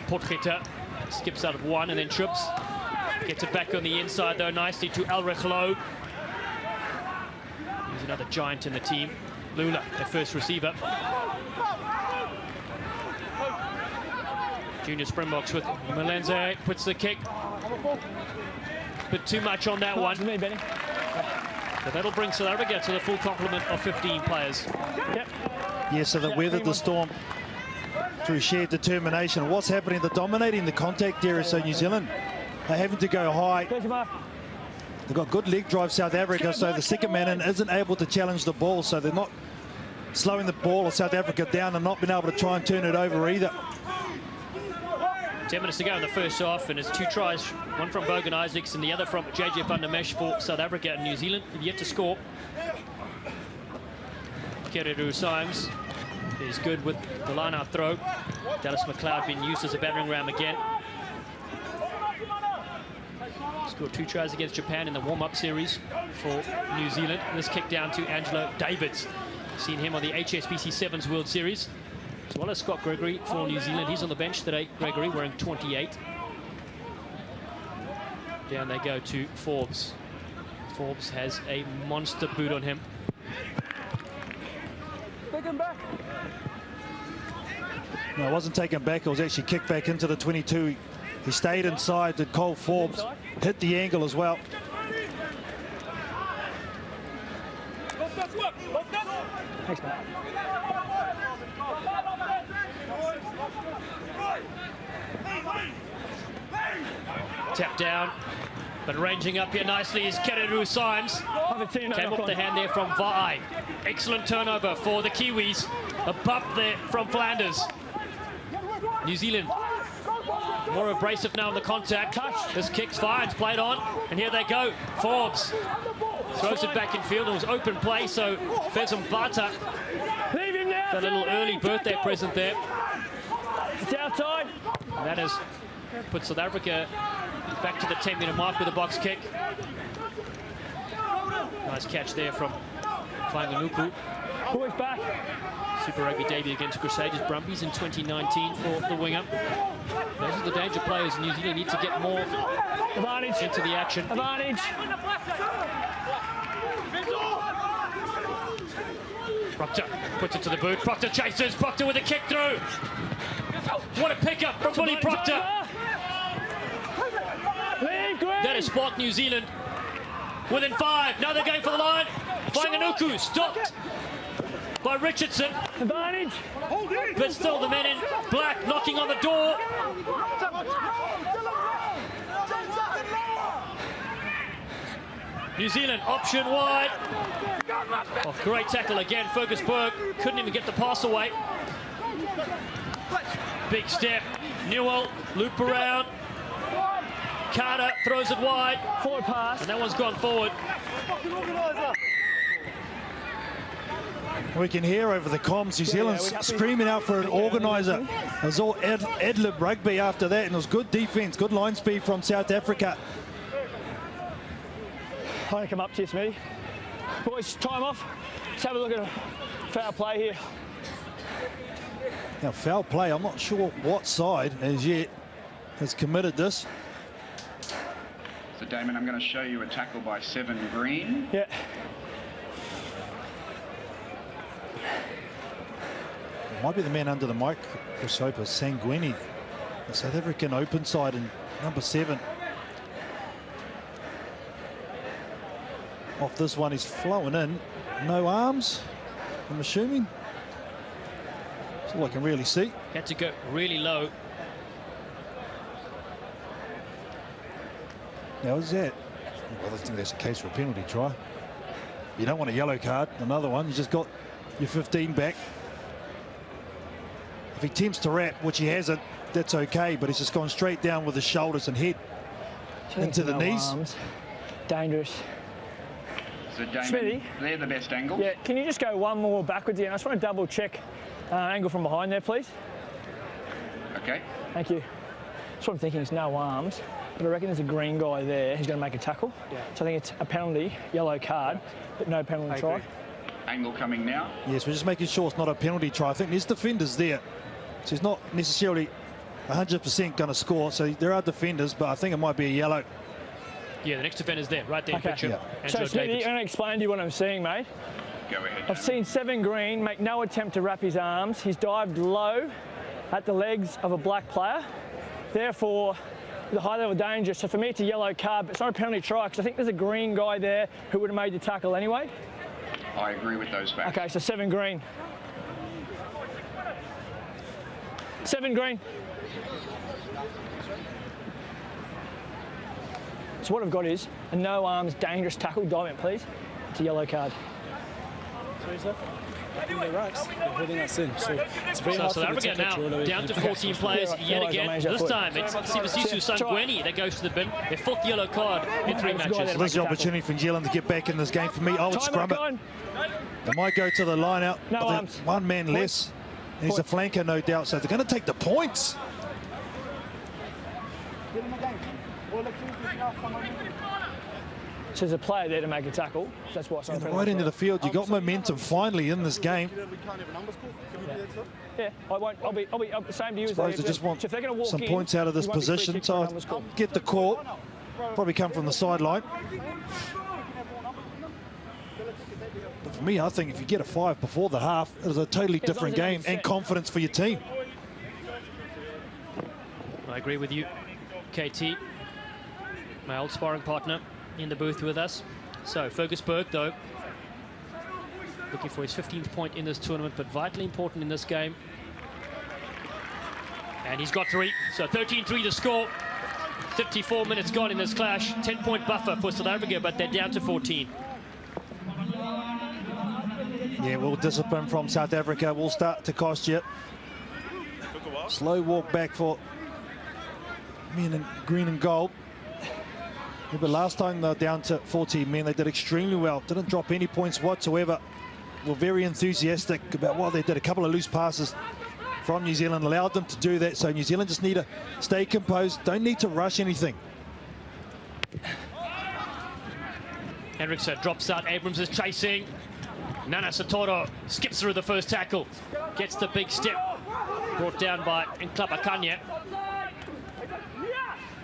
Potgieter skips out of 1 and then trips. Gets it back on the inside, though, nicely to Elrich Lowe. He's another giant in the team. Lula, their first receiver. Junior Springboks with Malenza, puts the kick. But too much on that one. Me, Benny. But that'll bring South Africa to the full complement of 15 players. Yep. Yeah, so they weathered the storm through sheer determination. What's happening? They're dominating the contact area, so New Zealand are having to go high. They've got good leg drive, South Africa, so the second man in isn't able to challenge the ball, so they're not slowing the ball of South Africa down and not being able to try and turn it over either. 10 minutes to go in the first half, and it's 2 tries, one from Bogan Isaacs and the other from JJ van der Mesh for South Africa and New Zealand. Have yet to score. Kereru Symes is good with the line-out throw. Dallas McLeod being used as a battering ram again. Scored 2 tries against Japan in the warm-up series for New Zealand. This kick down to Angelo Davids. Seen him on the HSBC Sevens World Series, as well as Scott Gregory for New Zealand. He's on the bench today, Gregory, wearing 28. Down they go to Forbes. Forbes has a monster boot on him. No, it wasn't taken back. It was actually kicked back into the 22. He stayed inside. Did Cole Forbes hit the angle as well? Thanks, mate. Tap down, but ranging up here nicely is Kereru Symes. Came off the hand there from Vai. Excellent turnover for the Kiwis. A bump there from Flanders. New Zealand more abrasive now in the contact. This kick's fine, it's played on, and here they go. Forbes throws it back in field. It was open play, so Fezum Bata got a little early birthday present there. It's outside. And that has put South Africa back to the 10-minute mark with a box kick. Nice catch there from Whanganuku. Boys back. Super Rugby debut against Crusaders Brumbies in 2019 for the winger. Those are the danger players. New Zealand need to get more Advantage. into the action. Advantage. Proctor puts it to the boot. Proctor chases. Proctor with a kick through. What a pickup from Willie Proctor. That has sparked New Zealand within 5. Now they're going for the line. Whanganuku stopped by Richardson. Advantage. But still the men in black knocking on the door. New Zealand option wide. Oh, great tackle again. Fergus Berg couldn't even get the pass away. Big step. Newell loop around. Carter throws it wide. Forward pass. And that one's gone forward. We can hear over the comms New Zealand screaming out for an organiser. It was all ad-lib rugby after that, and it was good defence, good line speed from South Africa. I'm going to come up to you, Smithy. Boys, time off. Let's have a look at a foul play here. Now, foul play, I'm not sure what side as yet has committed this. So, Damon, I'm going to show you a tackle by 7 Green. Yeah. It might be the man under the microscope, Sanguini, the South African open side in number 7. Off this one, he's flowing in. No arms, I'm assuming. That's all I can really see. Had to go really low. Now, is that? Well, I think that's a case for a penalty try. You don't want a yellow card, another one. You just got your 15 back. If he attempts to wrap, which he hasn't, that's okay, but he's just gone straight down with the shoulders and head into the knees. Arms. Dangerous. So, Damon, Smithy? they're the best angles. Yeah, can you just go one more backwards again? I just want to double check angle from behind there, please. Okay. Thank you. That's what I'm thinking is no arms, but I reckon there's a green guy there who's going to make a tackle. Yeah. So I think it's a penalty, yellow card, but no penalty try. Angle coming now. Yes, we're just making sure it's not a penalty try. I think there's defenders there, so he's not necessarily 100% going to score. So there are defenders, but I think it might be a yellow. Yeah, the next defender's there, right there in picture. Yeah. So, Smithy, I'm going to explain to you what I'm seeing, mate. Go ahead. I've seen 7 Green make no attempt to wrap his arms. He's dived low at the legs of a black player. Therefore, the high level danger. So for me, it's a yellow card, but it's not a penalty try because I think there's a green guy there who would have made the tackle anyway. I agree with those facts. Okay, so 7 Green. 7 Green. So what I've got is a no arms dangerous tackle. Dive in, please. It's a yellow card. in the racks, they're holding us in. So it's very hard South for the Africa now to roll away. down to 14 players yet again. This time it's Sibasiso Sangweni that goes to the bin. Their 4th yellow card in 3 matches. Well, there's the opportunity for New Zealand to get back in this game. For me, I would scrum it. They might go to the line out. One man less. He's a flanker, no doubt. So they're going to take the points. So there's a player there to make a tackle. That's why. And right into the field, you got momentum finally in this game. Yeah, I won't. I'll be the same to you. I suppose they just want some points out of this position. So I'll get the call. Probably come from the sideline. But for me, I think if you get a 5 before the half, it is a totally different game and confidence for your team. I agree with you, KT, my old sparring partner in the booth with us. So Fergus Burke, though, looking for his 15th point in this tournament, but vitally important in this game. And he's got 3, so 13-3 to score. 54 minutes gone in this clash. 10-point buffer for South Africa, but they're down to 14. Yeah, well, discipline from South Africa will start to cost you. Slow walk back for men in green and gold. Yeah, but last time they were down to 14 men, they did extremely well. Didn't drop any points whatsoever. Were very enthusiastic about what they did. A couple of loose passes from New Zealand allowed them to do that. So New Zealand just need to stay composed. Don't need to rush anything. Hendrickson drops out. Abrams is chasing. Nana Satoro skips through the first tackle. Gets the big step. Brought down by Nklapakanya.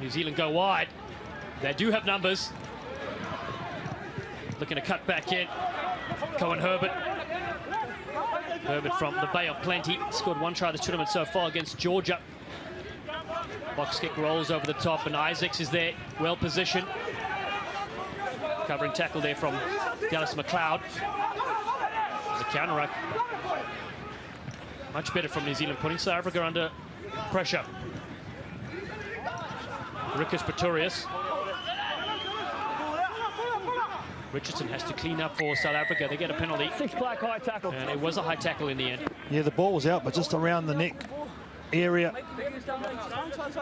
New Zealand go wide. They do have numbers. Looking to cut back in. Cohen Herbert. Herbert from the Bay of Plenty. Scored 1 try this tournament so far against Georgia. Box kick rolls over the top, and Isaacs is there, well positioned. Covering tackle there from Dallas McLeod. The counter-ruck. Much better from New Zealand, putting South Africa under pressure. Rikus Pretorius. Richardson has to clean up for South Africa. They get a penalty. 6 black high tackle. And it was a high tackle in the end. Yeah, the ball was out, but just around the neck area.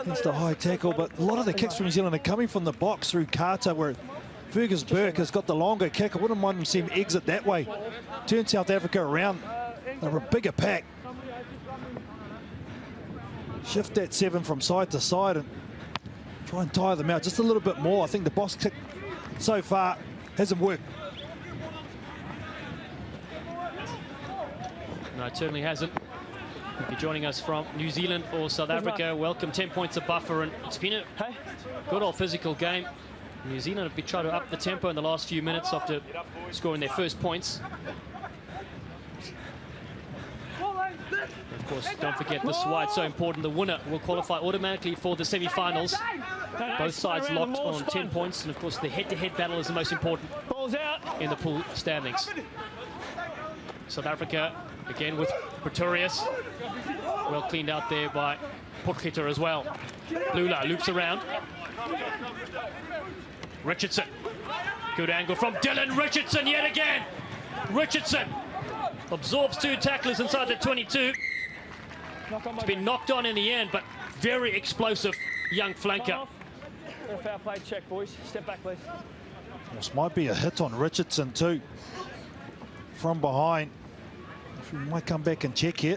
It's the high tackle, but a lot of the kicks from New Zealand are coming from the box through Carter, where Fergus Burke has got the longer kick. I wouldn't mind him seeing him exit that way. Turn South Africa around. They're a bigger pack. Shift that 7 from side to side and try and tire them out just a little bit more. I think the box kick so far hasn't worked. No, it certainly hasn't. If you're joining us from New Zealand or South Africa, welcome. 10 points of buffer, and it's been a good old physical game. New Zealand have been trying to up the tempo in the last few minutes after scoring their first points. Of course, don't forget this is why it's so important. The winner will qualify automatically for the semi-finals. Both sides locked on 10 points, and of course the head-to-head battle is the most important in the pool standings. South Africa again with Pretorius, well cleaned out there by Potgieter as well. Lula loops around. Richardson, good angle from Dylan Richardson yet again. Richardson absorbs 2 tacklers inside the 22. It's been knocked on in the end, but very explosive young flanker. A foul play check, boys. Step back, please. This might be a hit on Richardson too. From behind. We might come back and check here.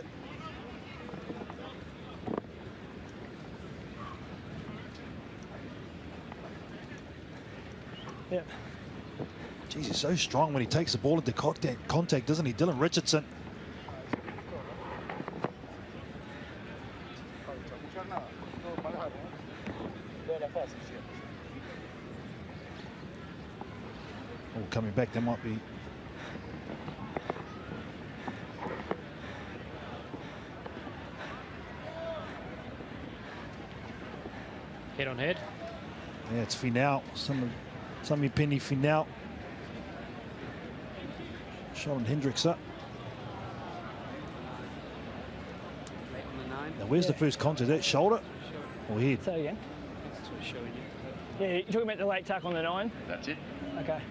Yep. Jeez, he's so strong when he takes the ball into contact, doesn't he, Dylan Richardson? Oh, coming back, there might be... Head on head. Yeah, it's Finau. Sami Penny Finau. Showing Hendricks up. Now, where's the first contact? That shoulder or head? Say again. Yeah, you're talking about the late tackle on the 9? That's it. Okay.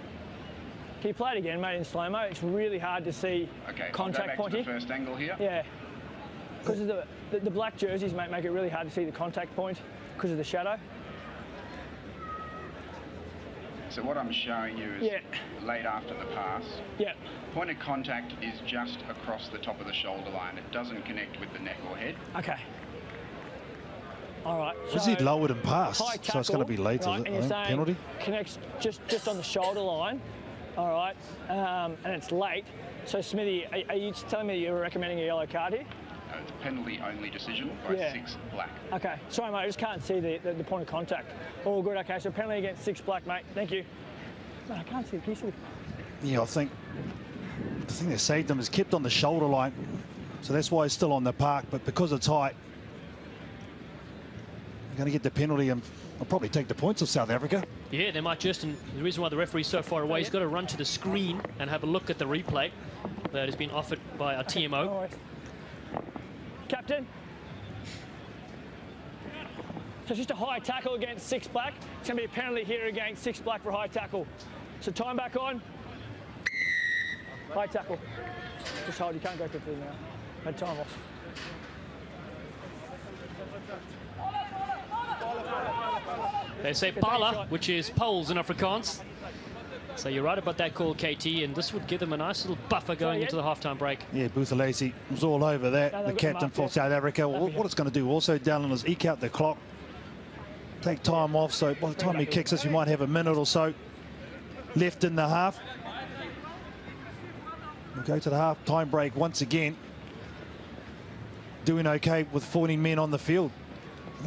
Can you play it again, mate, in slow-mo? It's really hard to see contact point here. To the first angle here. Yeah. Because of the black jerseys, mate, make it really hard to see the contact point because of the shadow. So what I'm showing you is late after the pass. Yeah. Point of contact is just across the top of the shoulder line. It doesn't connect with the neck or head. Okay. All right. Was he lowered and passed? So it's going to be late, right, is it? And you're saying penalty? Connects just on the shoulder line. All right. And it's late. So, Smithy, are you telling me you're recommending a yellow card here? It's a penalty-only decision by 6 black. Okay. Sorry, mate, I just can't see the point of contact. All good. Okay, so penalty against 6 black, mate. Thank you. Mate, I can't see the piece of it. Yeah, I think the thing that saved him is kept on the shoulder line. So that's why he's still on the park. But because it's tight, you're going to get the penalty and I'll probably take the points of South Africa. Yeah, they might just. And the reason why the referee's so far away, he's got to run to the screen and have a look at the replay that has been offered by our TMO. All right. Captain. So it's just a high tackle against 6 black. It's going to be a penalty here against 6 black for high tackle. So time back on. High tackle. Just hold, you can't go quickly now. No time off. They say pala, which is poles in Afrikaans. So you're right about that call, KT, and this would give them a nice little buffer going into the halftime break. Yeah, Buthelezi was all over that. The captain for South Africa. What it's going to do also, Dallin, is eke out the clock, take time off. So by the time he kicks us, we might have a minute or so left in the half. We'll go to the half-time break once again. Doing okay with 40 men on the field.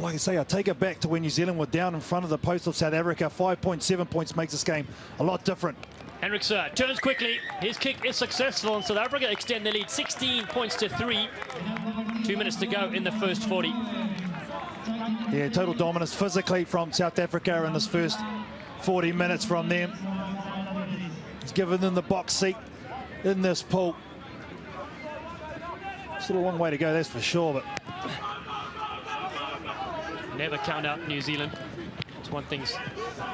Like I say, I take it back to when New Zealand were down in front of the post of South Africa. 5.7 points makes this game a lot different. Hendrickson turns quickly. His kick is successful, and South Africa extend their lead 16 points to 3. 2 minutes to go in the first 40. Yeah, total dominance physically from South Africa in this first 40 minutes from them. It's given them the box seat in this pool. Still a long way to go, that's for sure, but never count out New Zealand. It's one thing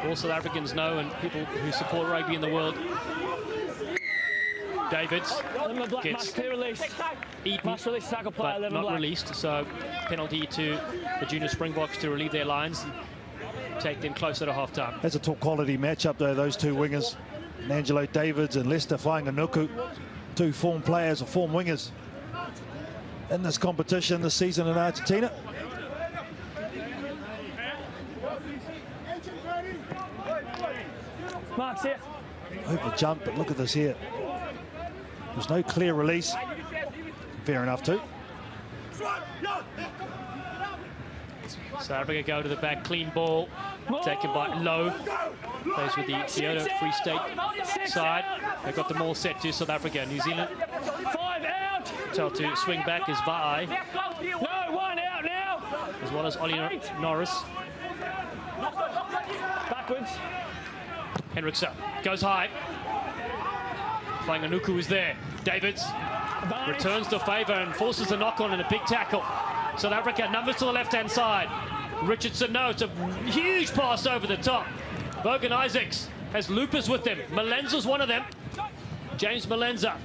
all South Africans know, and people who support rugby in the world. Davids gets eaten, but not released. So penalty to the junior Springboks to relieve their lines and take them closer to half-time. That's a top quality matchup though, those two wingers. Angelo Davids and Lester Fainga'anuku, two form players or form wingers in this competition this season in Argentina. Mark's here. Over jump, but look at this here. There's no clear release. Fair enough too. South Africa go to the back, clean ball, taken by Lowe. Plays with the Toyota Free State side. They've got them all set to South Africa. New Zealand 5 out. Told to swing back is Va'i. No, 1 out now. As well as Ollie Norris. Backwards. Hendrickson goes high. Fainga'anuku is there. Davids returns the favour and forces a knock-on and a big tackle. South Africa numbers to the left-hand side. Richardson, no, it's a huge pass over the top. Bogan Isaacs has loopers with them. Malenza's one of them. James Malenza.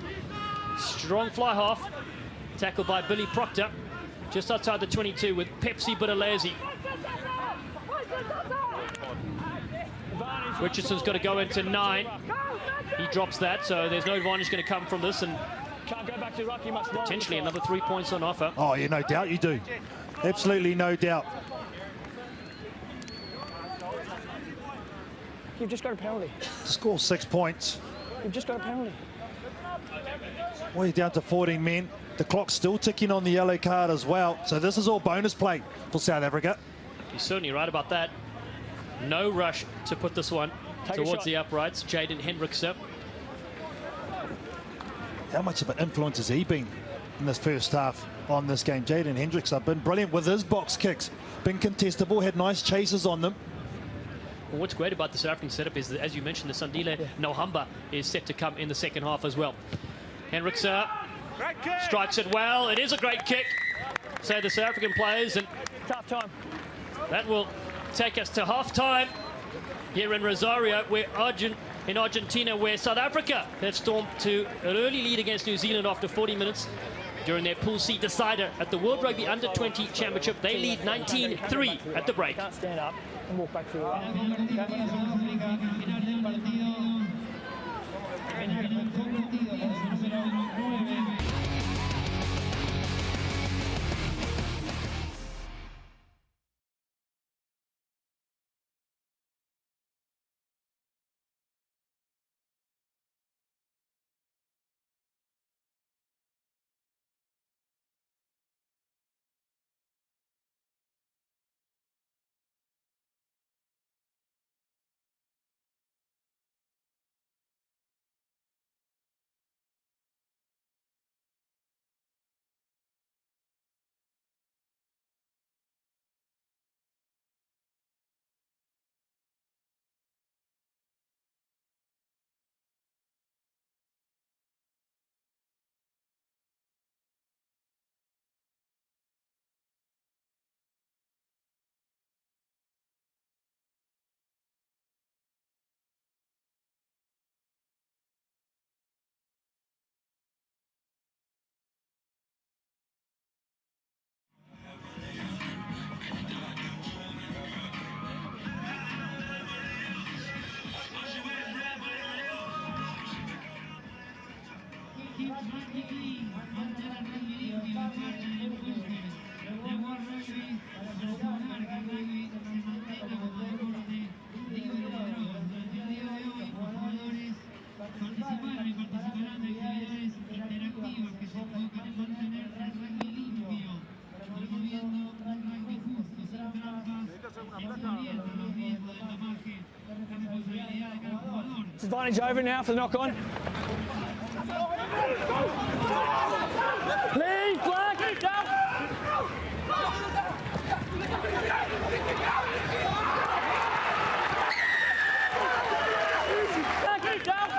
Strong fly half. Tackled by Billy Proctor. Just outside the 22 with Pepsi Buthelezi. Richardson's got to go into 9. He drops that, so there's no advantage going to come from this, and Can't go back to Rocky much more. Potentially another 3 points on offer. Oh, yeah, no doubt you do. Absolutely no doubt. You've just got a penalty. To score 6 points. You've just got a penalty. Well, you're down to 14 men. The clock's still ticking on the yellow card as well. So this is all bonus play for South Africa. You're certainly right about that. No rush to put this one towards the uprights. Jaden Hendrickson. How much of an influence has he been in this first half on this game? Jaden Hendrickson been brilliant with his box kicks. Been contestable, had nice chases on them. Well, what's great about the South African setup is that, as you mentioned, the Sandile Nohamba is set to come in the second half as well. Hendrickson strikes it well. It is a great kick, say the South African players, and tough time. That will take us to half-time here in Rosario, where in Argentina, where South Africa had stormed to an early lead against New Zealand after 40 minutes during their Pool C decider at the World Rugby U20 Championship. They lead 19-3 at the break. Can't stand up and walk back to the right. It's advantage over now for the knock-on. Leave, Black, jump! Black, jump!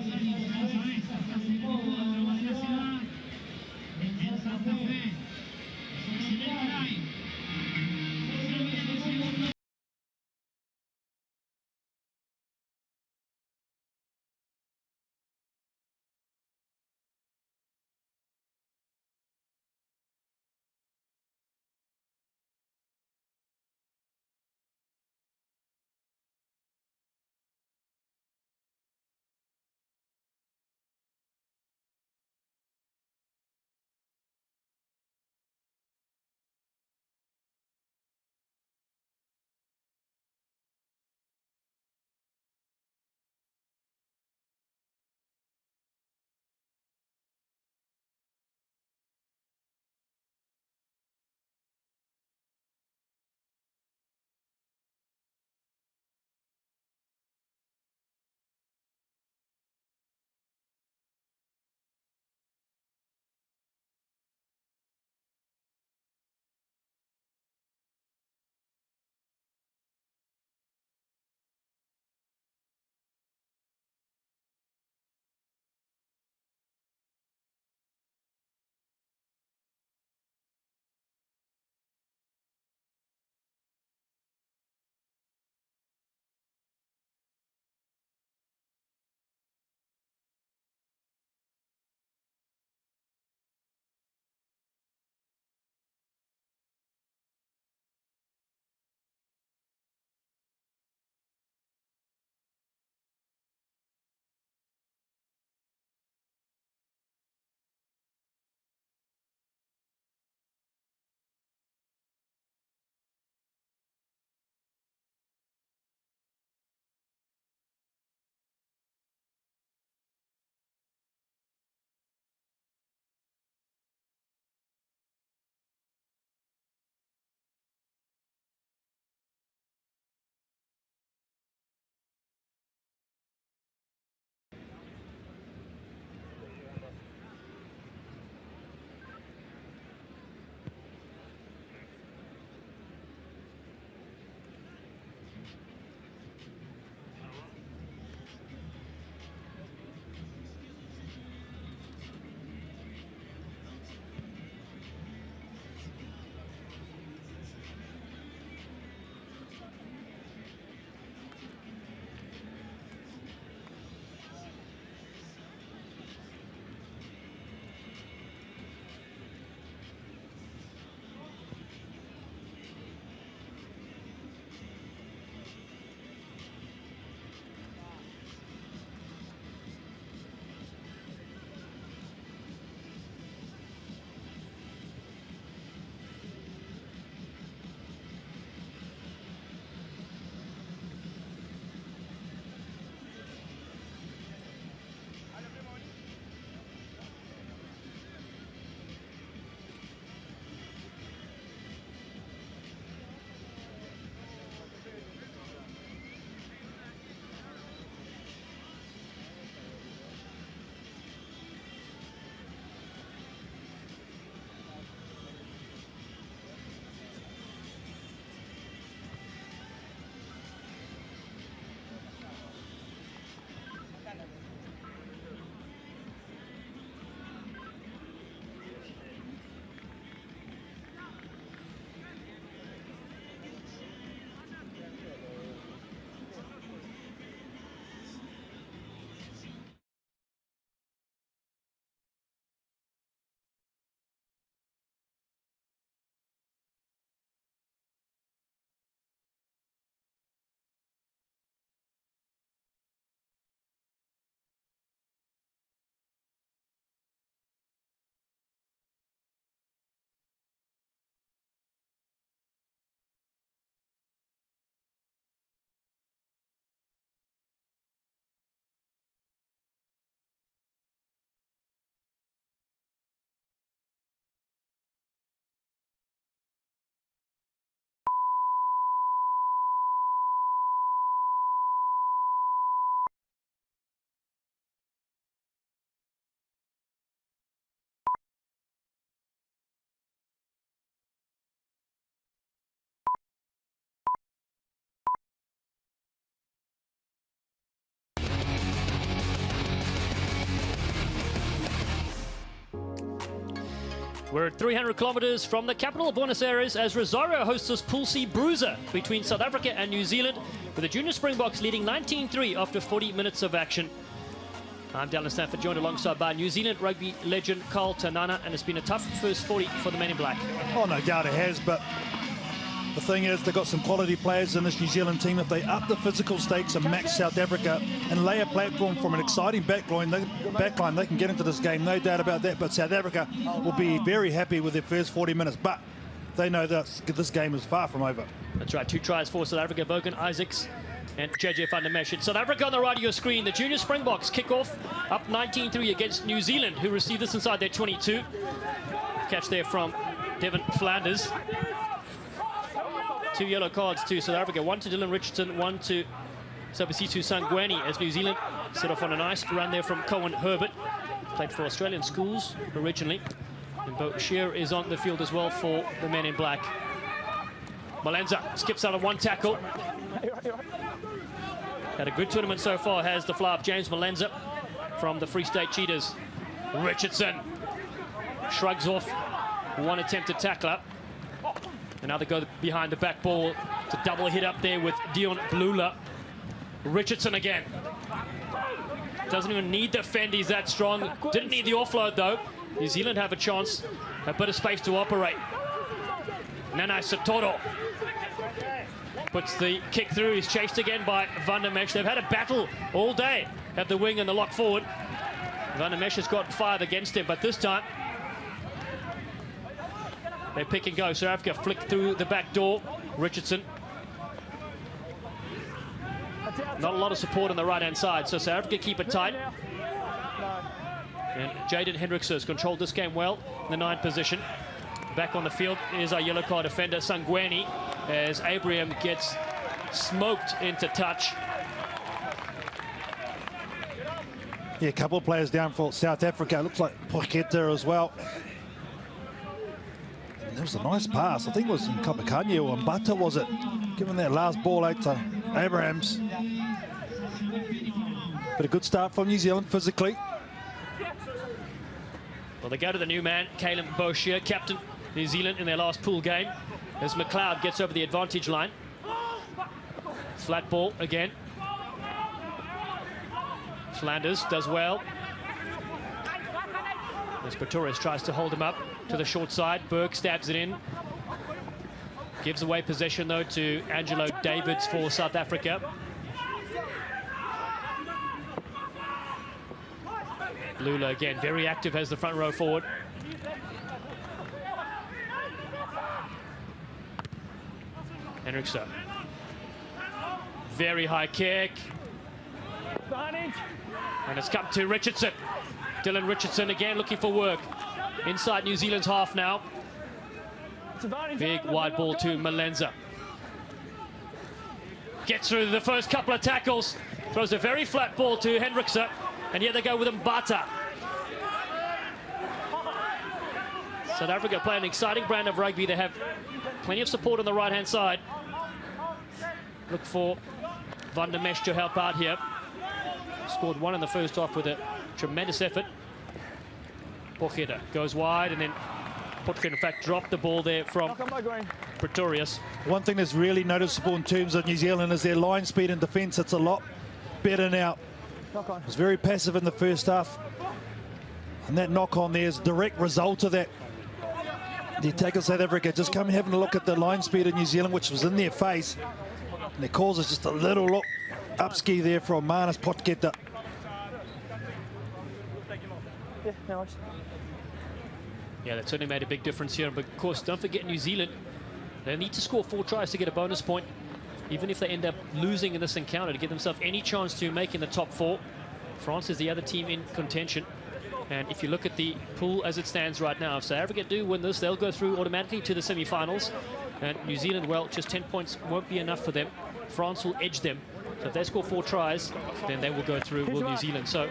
Rosario, Rosario, We're at 300 kilometers from the capital of Buenos Aires as Rosario hosts this Pool C bruiser between South Africa and New Zealand, with the Junior Springboks leading 19-3 after 40 minutes of action. I'm Dallin Stanford, joined alongside by New Zealand rugby legend Carl Tanana, and it's been a tough first 40 for the men in black. Oh, no doubt it has, but the thing is, they've got some quality players in this New Zealand team. If they up the physical stakes and match South Africa and lay a platform from an exciting backline, they can get into this game, no doubt about that. But South Africa will be very happy with their first 40 minutes. But they know that this game is far from over. That's right, 2 tries for South Africa, Bogan Isaacs and JJ van der Mesch. It's South Africa on the right of your screen. The Junior Springboks kick off up 19-3 against New Zealand, who received this inside their 22. Catch there from Devin Flanders. 2 yellow cards to South Africa, 1 to Dylan Richardson, 1 to Sabasitu Sangweni, as New Zealand set off on a nice run there from Cohen Herbert. Played for Australian schools originally. And Bo Shear is on the field as well for the men in black. Malenza skips out of 1 tackle. Had a good tournament so far, has the fly of James Malenza from the Free State Cheetahs. Richardson shrugs off 1 attempted tackler. And now they go behind the back ball to double hit up there with Dion Blula. Richardson again. Doesn't even need the fend, he's that strong. Didn't need the offload though. New Zealand have a chance, a bit of space to operate. Nanai Sotoro puts the kick through. He's chased again by Van der Mesch. They've had a battle all day at the wing and the lock forward. Van der Mesch has got 5 against him, but this time they pick and go. South Africa flick through the back door. Richardson. Not a lot of support on the right-hand side, so South Africa keep it tight. And Jaden Hendrickson has controlled this game well in the 9 position. Back on the field is our yellow card defender, Sangweni, as Abraham gets smoked into touch. Yeah, a couple of players down for South Africa. It looks like Pocheta as well. That was a nice pass. I think it was in Kapakanya or Mbata, was it? Giving that last ball out to Abrahams. But a good start from New Zealand physically. Well, they go to the new man, Caleb Boshier, captain New Zealand in their last pool game, as McLeod gets over the advantage line. Flat ball again. Flanders does well. As Pretorius tries to hold him up to the short side. Berg stabs it in. Gives away possession, though, to Angelo Davids for South Africa. Lula again, very active as the front row forward. Hendrickson. Very high kick. And it's come to Richardson. Dylan Richardson again looking for work. Inside New Zealand's half now. Big wide ball to Malenza. Gets through the first couple of tackles. Throws a very flat ball to Hendrickson. And here they go with Mbata. South Africa play an exciting brand of rugby. They have plenty of support on the right-hand side. Look for Van der Mesch to help out here. Scored 1 in the first half with a tremendous effort. Pocheta goes wide, and then Pocheta in fact dropped the ball there from Pretorius. One thing that's really noticeable in terms of New Zealand is their line speed and defence. It's a lot better now. It was very passive in the first half. And that knock-on there is a direct result of that. The attack of South Africa just come having a look at the line speed of New Zealand, which was in their face. And it causes just a little look upski there from Manus Pocheta. Yeah, no worries. Yeah, that certainly made a big difference here. But of course, don't forget New Zealand. They need to score 4 tries to get a bonus point, even if they end up losing in this encounter, to give themselves any chance to make in the top 4. France is the other team in contention. And if you look at the pool as it stands right now, if South Africa do win this, they'll go through automatically to the semi-finals. And New Zealand, well, just 10 points won't be enough for them. France will edge them So if they score 4 tries, then they will go through with New Zealand. So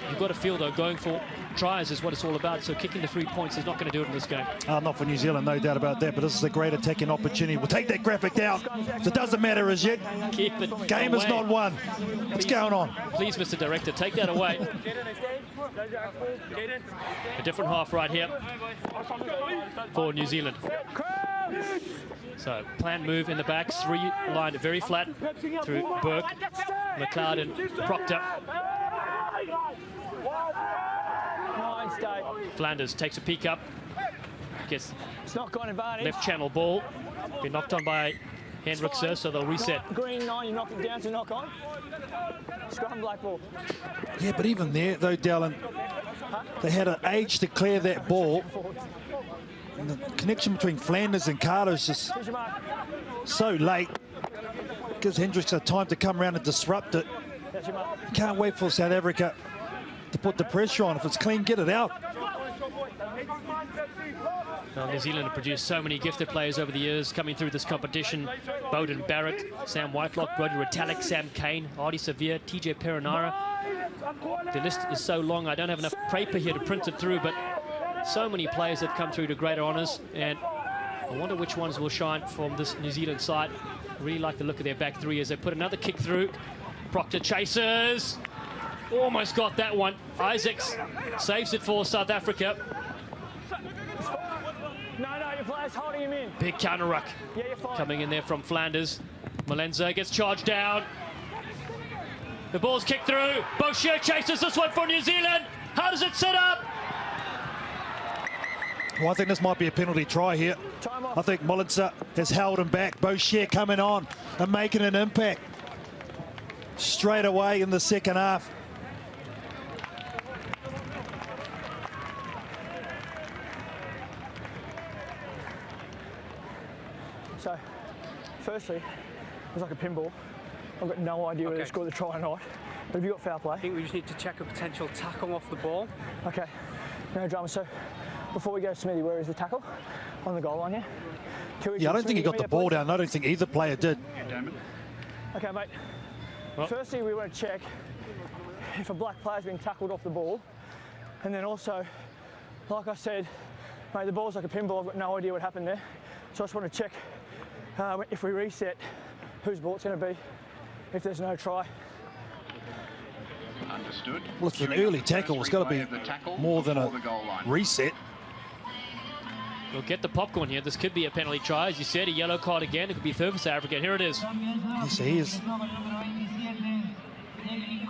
you've got to feel, though, going for tries is what it's all about. So kicking the 3 points is not going to do it in this game. Not for New Zealand, no doubt about that. But this is a great attacking opportunity. We'll take that graphic down. So it doesn't matter as yet. Keep it Game away. is not won. What's going on? Please, Mr. Director, take that away. A different half right here for New Zealand. So planned move in the backs, 3 lined very flat through Burke, McLeod and Proctor. Flanders takes a peek up, gets left channel ball, been knocked on by Hendrickson, so they'll reset. Green 9, you knock it down to knock on. Scrum black ball. Yeah, but even there, though, Dallin, they had an age to clear that ball. And the connection between Flanders and Carter is just so late. Gives Hendrickson time to come around and disrupt it. You can't wait for South Africa to put the pressure on. If it's clean, get it out. Well, New Zealand have produced so many gifted players over the years coming through this competition. Bowden Barrett, Sam Whitelock, Brodie Retallick, Sam Kane, Hardy Severe, TJ Perenara. The list is so long, I don't have enough paper here to print it through, but so many players have come through to greater honours, and I wonder which ones will shine from this New Zealand side. I really like the look of their back 3 as they put another kick through. Proctor chases. Almost got that one. Isaacs saves it for South Africa. No, your player's holding him in. Big counter ruck coming in there from Flanders. Malenza gets charged down. The ball's kicked through. Boshier chases this one for New Zealand. How does it set up? Well, I think this might be a penalty try here. I think Malenza has held him back. Boshier coming on and making an impact straight away in the second half. So, firstly, it was like a pinball. I've got no idea whether to score the try or not. But have you got foul play? I think we just need to check a potential tackle off the ball. Okay, no drama. So, before we go, Smithy, where is the tackle? On the goal line here? Yeah, I don't think he got the ball down. I don't think either player did. Okay, mate. Well, firstly, we want to check if a black player's been tackled off the ball. And then also, like I said, mate, the ball's like a pinball. I've got no idea what happened there. So I just want to check if we reset, whose ball it's going to be, if there's no try. Understood. Well, it's an early tackle. It's got to be more than a reset. We'll get the popcorn here. This could be a penalty try. As you said, a yellow card again. It could be third for South Africa. Here it is. Yes, he is.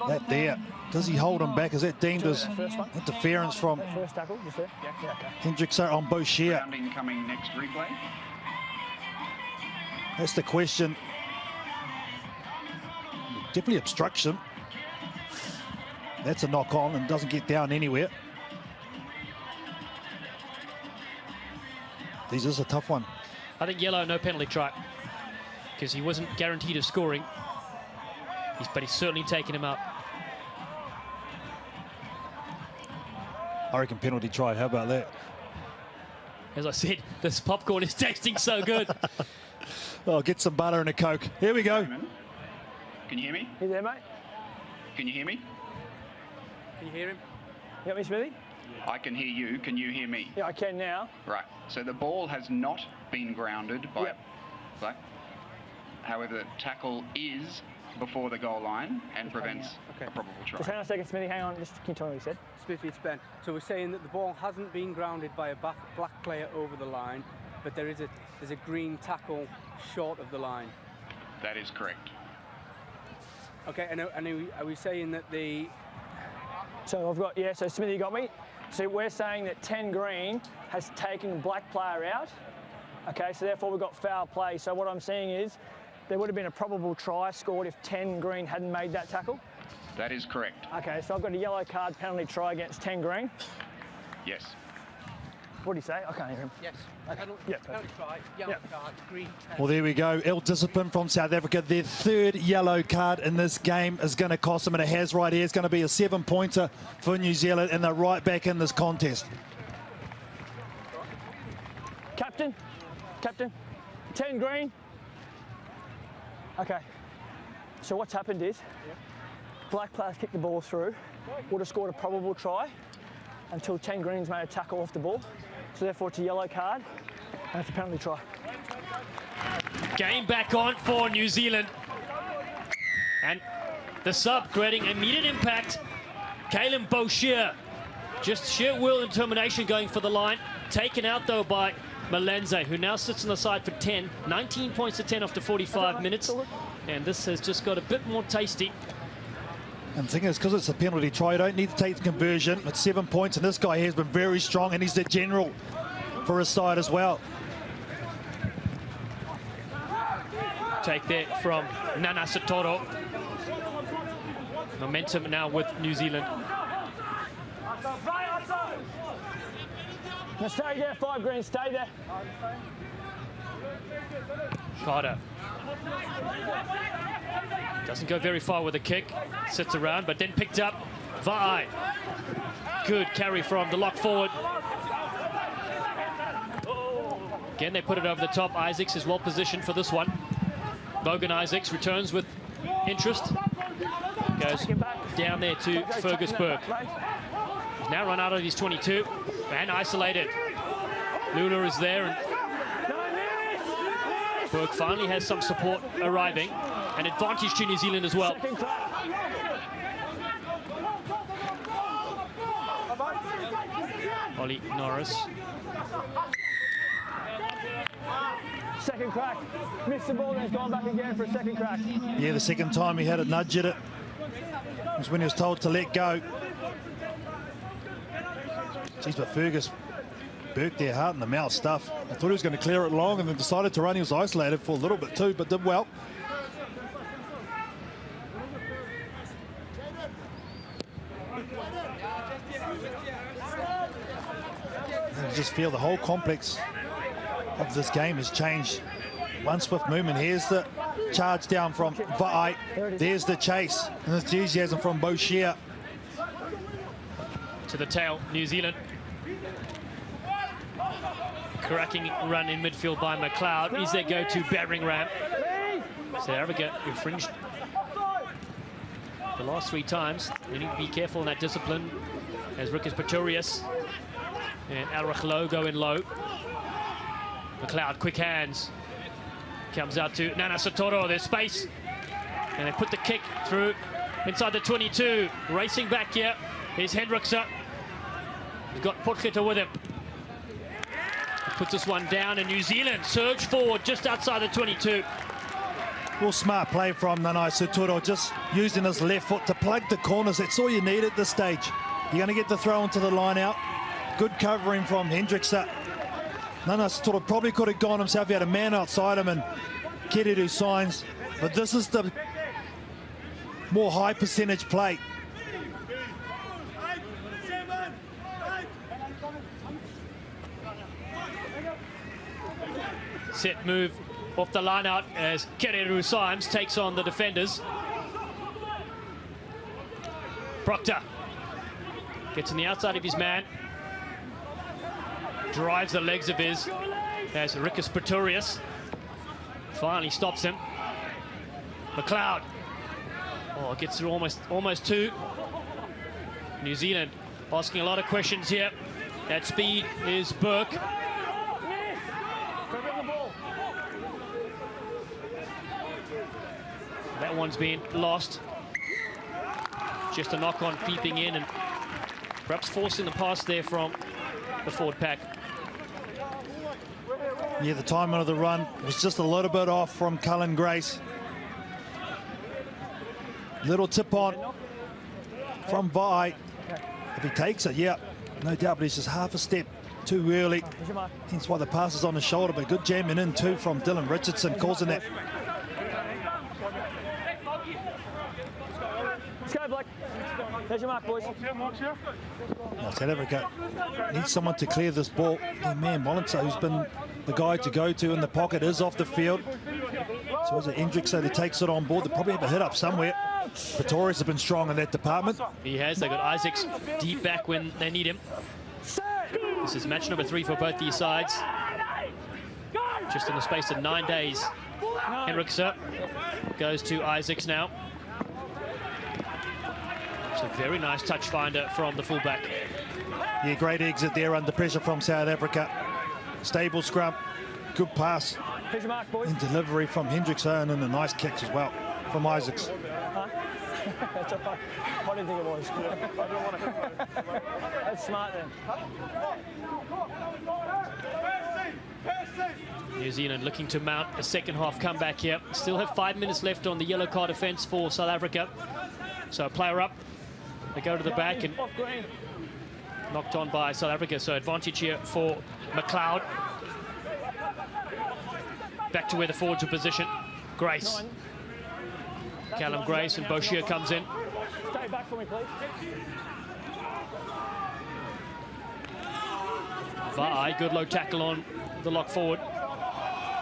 That there. Does he hold him back? Is that deemed as interference from Hendrickson on Boshier? Coming next replay. That's the question. Definitely obstruction. That's a knock on and doesn't get down anywhere. This is a tough one. I think yellow, no penalty try, because he wasn't guaranteed of scoring. But he's certainly taken him out. I reckon penalty try. How about that? As I said, this popcorn is tasting so good. Oh, get some butter and a Coke. Here we go. Can you hear me? You there, mate? Can you hear me? Can you hear him? You got me, Smithy? I can hear you. Can you hear me? Yeah, I can now. Right. So the ball has not been grounded by black. However, the tackle is before the goal line and prevents a probable try. Just hang on a second, Smithy. Hang on. Just can you tell me what you said? Smithy, it's Ben. So we're saying that the ball hasn't been grounded by a black player over the line, but there's a green tackle short of the line. That is correct. Okay, and are we saying that the... So I've got, so Smithy, you got me? So we're saying that 10 green has taken a black player out. Okay, so therefore we've got foul play. So what I'm saying is there would have been a probable try scored if 10 green hadn't made that tackle. That is correct. Okay, so I've got a yellow card penalty try against 10 green. Yes. What do you say? I can't hear him. Yes. Okay. Penalty try, yellow card, green. Well, there we go. Ill-discipline from South Africa. Their third yellow card in this game is going to cost them, and it has right here. It's going to be a 7-pointer for New Zealand, and they're right back in this contest. Captain, 10 green. Okay. So what's happened is, black players kicked the ball through, would have scored a probable try until 10 greens made a tackle off the ball. So therefore it's a yellow card and it's a penalty try. Game back on for New Zealand. And the sub creating immediate impact. Kalen Boshier, just sheer will and determination going for the line. Taken out though by Malenze, who now sits on the side for 10. 19 points to 10 after 45 minutes. And this has just got a bit more tasty. And the thing is, because it's a penalty try, you don't need to take the conversion. It's 7 points, and this guy here has been very strong, and he's the general for his side as well. Take there from Nana Satoro. Momentum now with New Zealand. Now stay there, 5 greens, stay there. Carter. Doesn't go very far with a kick. Sits around, but then picked up. Vai. Good carry from the lock forward. Again, they put it over the top. Isaacs is well positioned for this one. Logan Isaacs returns with interest. Goes down there to Fergus Burke. He's now run out of his 22 and isolated. Lula is there, and Burke finally has some support arriving. An advantage to New Zealand as well. Ollie Norris. Second crack. Missed the ball and he's gone back again for a second crack. Yeah, the second time he had a nudge at it was when he was told to let go. Jeez, but Fergus Burke there, heart in the mouth stuff. I thought he was going to clear it long and then decided to run. He was isolated for a little bit too, but did well. I just feel the whole complex of this game has changed. One swift movement. Here's the charge down from Vai. There's the chase and the enthusiasm from Boshier. To the tail, New Zealand. Cracking run in midfield by McLeod. Is their go-to battering ram. South Africa infringed the last 3 times. They need to be careful in that discipline as Rikus Pretorius and Al Rakhlo go in low. McLeod, quick hands. Comes out to Nana Satoro, there's space. And they put the kick through inside the 22. Racing back here is Hendrickson. He's got Potgieter with him. Puts this one down, and New Zealand surge forward just outside the 22. Real smart play from Nana Satoro, just using his left foot to plug the corners. That's all you need at this stage. You're going to get the throw into the line out. Good covering from Hendrickson. Nana Satoro probably could have gone himself. He had a man outside him and Kereru signs. But this is the more high percentage play. Set move off the line out as Kereru Symes takes on the defenders. Proctor gets on the outside of his man. Drives the legs of his as Rikus Pretorius finally stops him. McLeod, oh, gets through almost 2. New Zealand asking a lot of questions here. At speed is Burke. That one's been lost. Just a knock on peeping in and perhaps forcing the pass there from the forward pack. Yeah, the timing of the run was just a little bit off from Cullen Grace. Little tip on from Vai. If he takes it, yeah, no doubt, but he's just half a step too early. Hence why the pass is on his shoulder, but good jamming in too from Dylan Richardson, causing that. Let's go, Blake. There's your mark, boys. Now, South Africa needs someone to clear this ball. Their man, Molinsa, who's been the guy to go to in the pocket, is off the field. So as Hendrickson, he takes it on board. They probably have a hit up somewhere. Pretorius has been strong in that department. He has. They got Isaacs deep back when they need him. This is match number 3 for both these sides. Just in the space of 9 days. Hendrickson goes to Isaacs now. It's a very nice touch finder from the fullback. Yeah, great exit there under pressure from South Africa. Stable scrum, good pass. Here's your mark, boys. And delivery from Richardson and a nice catch as well from Isaacs. Huh? That's all right. I didn't think it was. I don't want to hit. That's smart then. New Zealand looking to mount a second half comeback here. Still have 5 minutes left on the yellow card offence for South Africa. So a player up. They go to the back and knocked on by South Africa. So advantage here for McLeod. Back to where the forwards are positioned. Grace. Callum Grace and Boshier comes in. Stay back for me, please. Vai, good low tackle on the lock forward.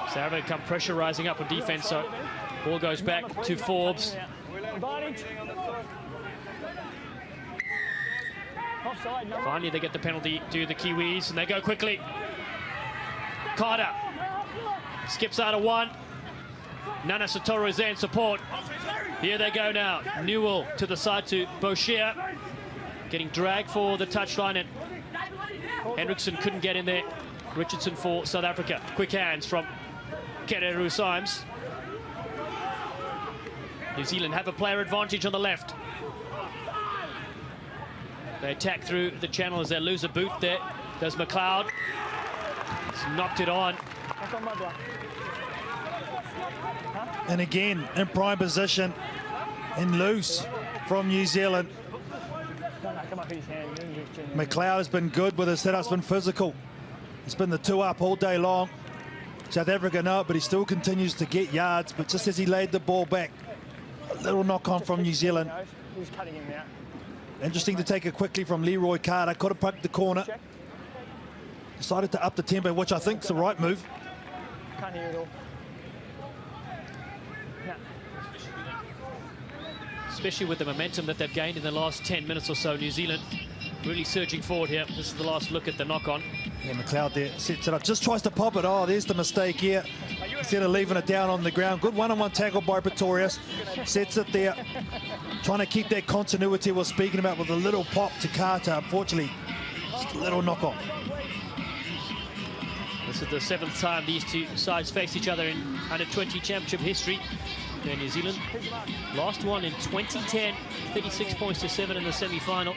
South Africa come pressurising up on defence, so ball goes back to Forbes. Finally, they get the penalty to the Kiwis, and they go quickly. Carter skips out of one. Nana Satoru is there in support. Here they go now. Newell to the side to Boshier. Getting dragged for the touchline, and Hendrickson couldn't get in there. Richardson for South Africa. Quick hands from Kereru Symes. New Zealand have a player advantage on the left. They attack through the channel as they lose a boot there. Does McLeod. He's knocked it on. And again, in prime position and loose from New Zealand. McLeod has been good with his setup, been physical. It's been the two up all day long. South Africa know it, but he still continues to get yards. But just as he laid the ball back, a little knock on from New Zealand. He's cutting him out. Interesting to take it quickly from Leroy Carter. Could have poked the corner. Decided to up the tempo, which I think is the right move. Can't hear it all. No. Especially with the momentum that they've gained in the last 10 minutes or so. New Zealand really surging forward here. This is the last look at the knock-on. Yeah, McLeod there sets it up. Just tries to pop it. Oh, there's the mistake here. Instead of leaving it down on the ground. Good one-on-one tackle by Pretorius. Sets it there. Trying to keep that continuity we're speaking about with a little pop to Carter. Unfortunately, just a little knock-on. This is the 7th time these two sides face each other in Under-20 Championship history. And New Zealand, last one in 2010, 36 points to 7 in the semi-final.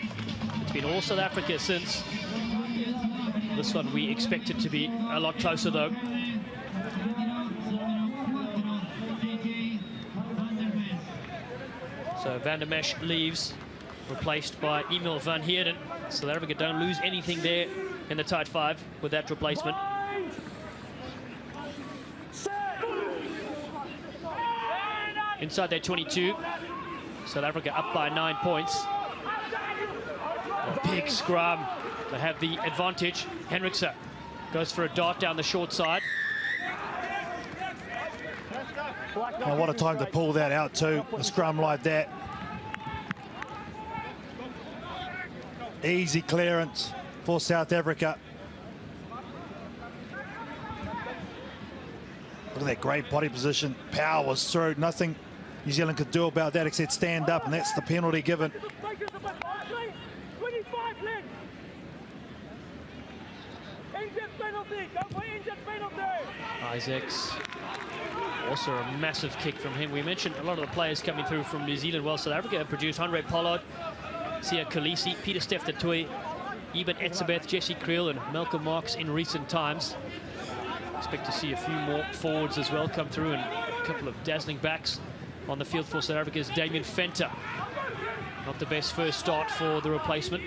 It's been all South Africa since. This one we expect it to be a lot closer though. So Van der Mesch leaves, replaced by Emil van Heerden. South Africa don't lose anything there in the tight five with that replacement. Inside their 22, South Africa up by 9 points. A big scrum to have the advantage. Hendrickson goes for a dart down the short side. Oh, what a time to pull that out too, a scrum like that. Easy clearance for South Africa. Look at that great body position. Power was through. Nothing New Zealand could do about that except stand up, and that's the penalty given. Isaacs, also a massive kick from him. We mentioned a lot of the players coming through from New Zealand, while South Africa have produced Andre Pollard, Sia Khaleesi, Peter Steph-Tatui, Eben Etzebeth, Jesse Creel and Malcolm Marks in recent times. Expect to see a few more forwards as well come through, and a couple of dazzling backs on the field for South Africa's Damien Fenter. Not the best first start for the replacement.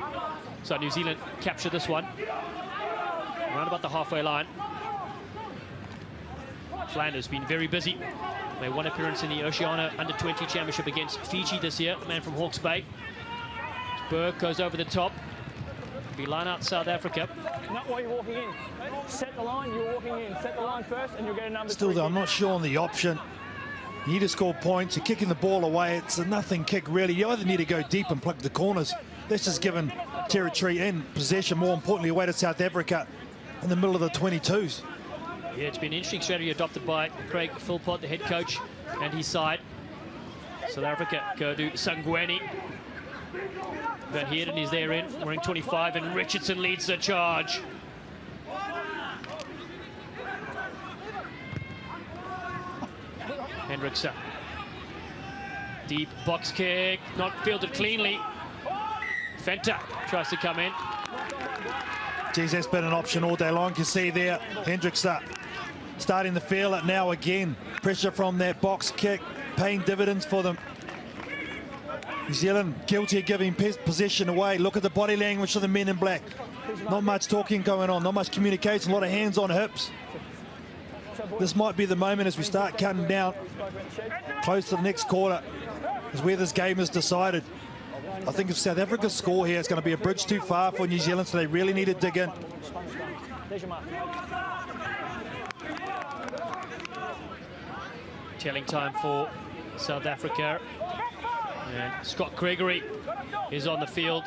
So New Zealand capture this one. Around about the halfway line. Flanders been very busy. Made one appearance in the Oceania Under-20 Championship against Fiji this year, the man from Hawke's Bay. Berg goes over the top. Be line out South Africa. Not while you're walking in. Set the line, you're walking in. Set the line first and you'll get a number. Still though, I'm not sure on the option. You need to score points. You're kicking the ball away. It's a nothing kick, really. You either need to go deep and pluck the corners. That's just given territory and possession, more importantly, away to South Africa in the middle of the 22s. Yeah, it's been an interesting strategy adopted by Craig Philpott, the head coach, and his side. South Africa go to Sangweni. Van Heerden is there in, wearing 25, and Richardson leads the charge. Hendrickson. Deep box kick, not fielded cleanly. Fenta tries to come in. Geez, that's been an option all day long. You can see there, Hendrickson starting to feel it now again. Pressure from that box kick, paying dividends for them. New Zealand guilty of giving possession away. Look at the body language of the men in black. Not much talking going on, not much communication, a lot of hands on hips. This might be the moment as we start cutting down close to the next quarter, is where this game is decided. I think if South Africa score here, it's going to be a bridge too far for New Zealand, so they really need to dig in. Telling time for South Africa. And Scott Gregory is on the field.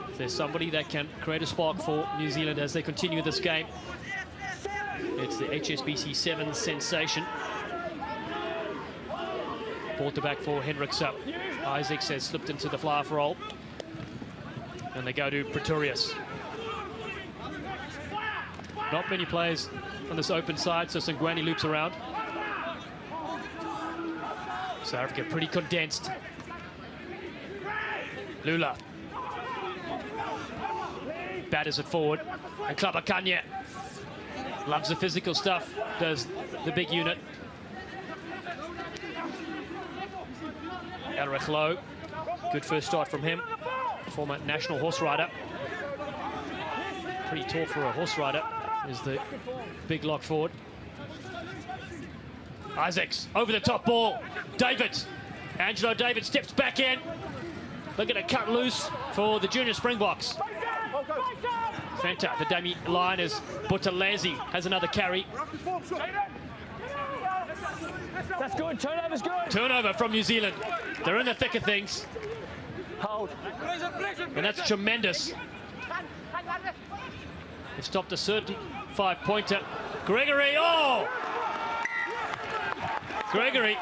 If there's somebody that can create a spark for New Zealand as they continue this game, it's the HSBC 7 sensation. Ball to back for Hendrickson. Isaacs has slipped into the fly-off roll. And they go to Pretorius. Not many players on this open side, so Sangweni loops around. South Africa pretty condensed. Lula. Batters it forward. And Klabakanya loves the physical stuff, does the big unit. Elrich Lowe, good first start from him. Former national horse rider. Pretty tall for a horse rider, is the big lock forward. Isaacs, over the top ball. David, Angelo David steps back in. Looking to cut loose for the junior Springboks. Fenta, the dummy line is Buthelezi, has another carry. That's good, turnover's good. Turnover from New Zealand. They're in the thick of things. Hold. And that's tremendous. They've stopped a 35-pointer. Gregory, oh! Gregory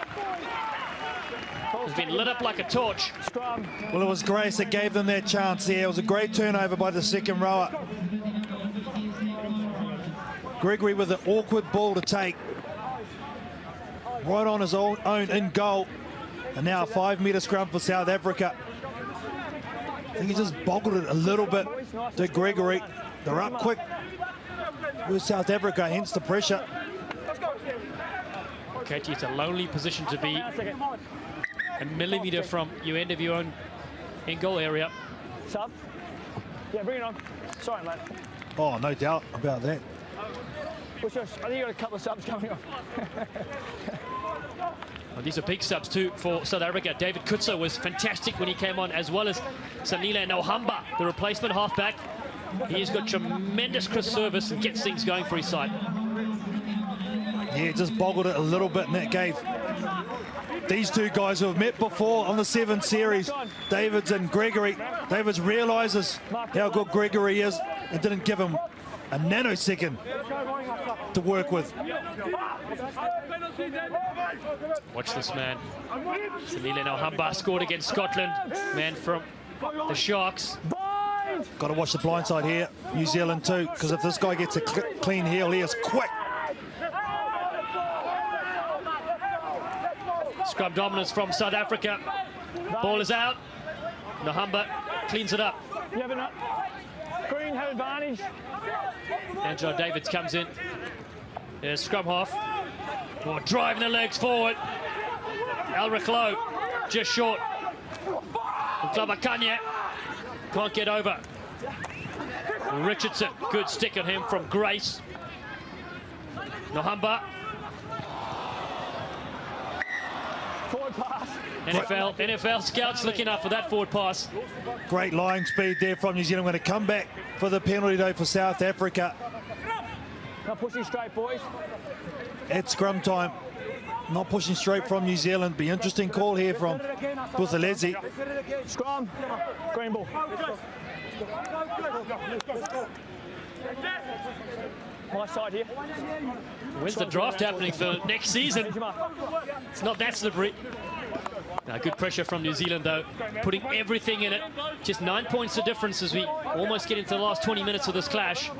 has been lit up like a torch. Well, it was Grace that gave them that chance there. It was a great turnover by the second rower. Gregory with an awkward ball to take. Right on his own in goal. And now a 5-metre scrum for South Africa. I think he just boggled it a little bit to Gregory. They're up quick with South Africa, hence the pressure. Katie, it's a lonely position to be. A millimetre from your end of your own in-goal area. Sub? Yeah, bring it on. Sorry, mate. Oh, no doubt about that. I think you got a couple of subs coming on. Well, these are big subs too for South Africa. David Kutso was fantastic when he came on, as well as Sanile Nohamba, the replacement halfback. He's got tremendous crisp service and gets things going for his side. Yeah, just boggled it a little bit, and that gave these two guys who have met before on the 7 series, Davids and Gregory. Davids realises how good Gregory is and didn't give him a nanosecond to work with. Watch this man. Sanile Nohamba scored against Scotland. Man from the Sharks. Got to watch the blind side here, New Zealand too, because if this guy gets a clean heel, he is quick. Scrum dominance from South Africa. Ball is out. Nohamba cleans it up. Green have advantage. Angelo Davids comes in. There's scrum half. Oh, driving the legs forward. Elrich Lowe just short. And Klabakanya can't get over. Richardson, good stick on him from Grace. Nohamba. Forward pass. NFL scouts looking up for that forward pass. Great line speed there from New Zealand. Going to come back for the penalty though for South Africa. Not pushing straight, boys. At scrum time. Not pushing straight from New Zealand. Be interesting call here from Buthelezi. Scrum. Green ball. My side here. When's the draft happening for next season? It's not that slippery. Good pressure from New Zealand, though, putting everything in it. Just 9 points the difference as we almost get into the last 20 minutes of this clash.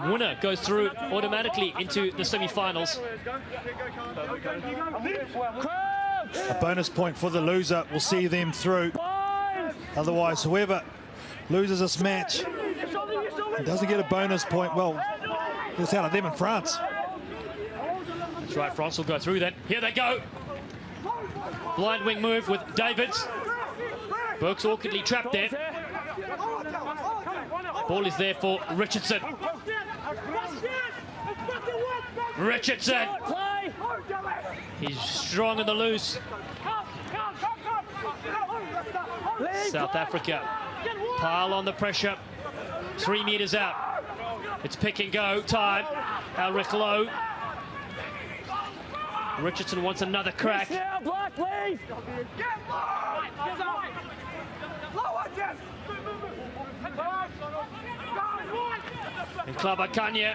Winner goes through automatically into the semi-finals. A bonus point for the loser will see them through. Otherwise, whoever loses this match doesn't get a bonus point. Well, it's out of them in France. That's right, France will go through then. Here they go. Blind wing move with Davids. Burke's awkwardly trapped there. Ball is there for Richardson. Richardson. He's strong in the loose. South Africa pile on the pressure. 3 meters out. It's pick and go time. Alric Lowe. Richardson wants another crack. And Klabakanya.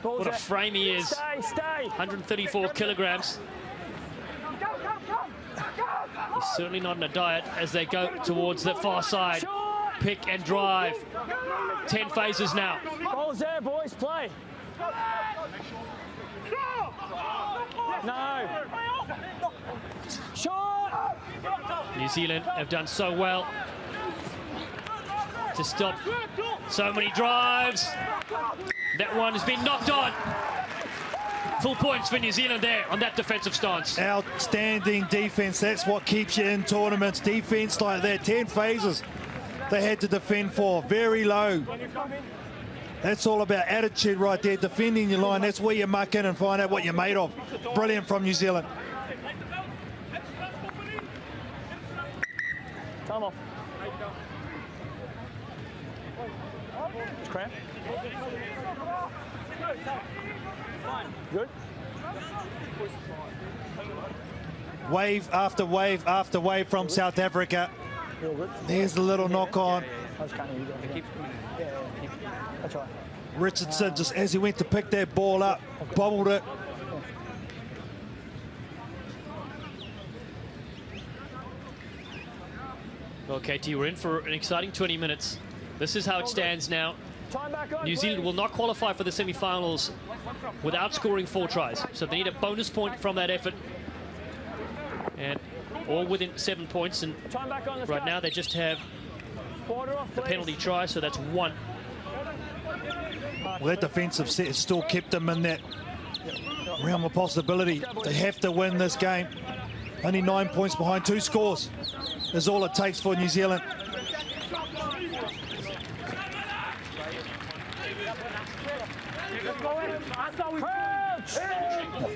What a frame he is. 134 kilograms. He's certainly not in a diet as they go towards the far side. Pick and drive. 10 phases now. Ball's there, boys. Play. No. Shot. New Zealand have done so well to stop so many drives. That one has been knocked on. Full points for New Zealand there on that defensive stance. Outstanding defense. That's what keeps you in tournaments. Defense like that. 10 phases they had to defend for. Very low. That's all about attitude right there. Defending your line. That's where you muck in and find out what you're made of. Brilliant from New Zealand. Time off. Cramp. Good. Wave after wave after wave from South Africa. There's a little knock on. That's right. Richardson, just as he went to pick that ball up, bobbled it. Well, KT, we're in for an exciting 20 minutes. This is how it stands now. New Zealand will not qualify for the semi-finals without scoring 4 tries. So they need a bonus point from that effort. And all within 7 points. And right now they just have the penalty try, so that's 1. Well, that defensive set has still kept them in that realm of possibility. They have to win this game. Only 9 points behind 2 scores is all it takes for New Zealand.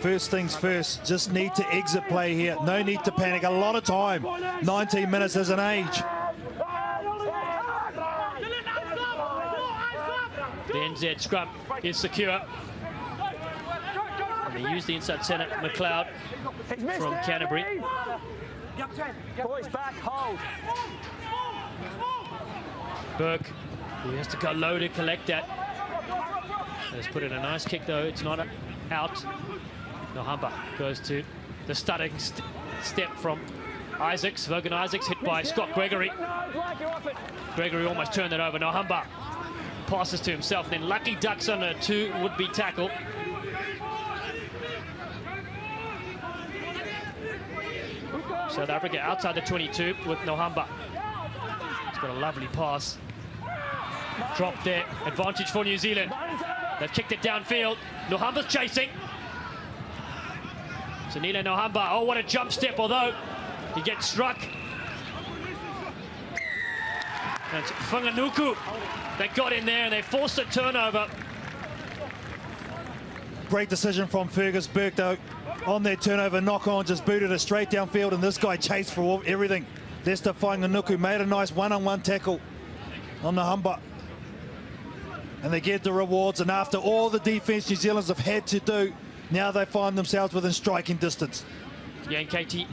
First things first, just need to exit play here. No need to panic. A lot of time. 19 minutes is an age. The NZ scrum is secure. And they use the inside centre, McLeod from Canterbury. Boys back, hold. Burke, he has to go low to collect that. Let's put in a nice kick though, it's not out. Nohamba goes to the studding step from Isaacs. Vogan Isaacs hit by Scott Gregory. Gregory almost turned that over. Nohamba passes to himself, then Lucky ducks on a 2 would-be tackle. South Africa outside the 22 with Nohamba. He's got a lovely pass. Drop there, advantage for New Zealand. They've kicked it downfield. Nohamba's chasing. Sanile Nohamba, oh, what a jump step, although he gets struck. That's Whanganuku that got in there and they forced a turnover. Great decision from Fergus Burke, though. On their turnover, knock-on, just booted it straight downfield, and this guy chased for everything. Lester Whanganuku made a nice one-on-one tackle on Nohamba. And they get the rewards, and after all the defence New Zealanders have had to do, now they find themselves within striking distance. Yeah, and KT,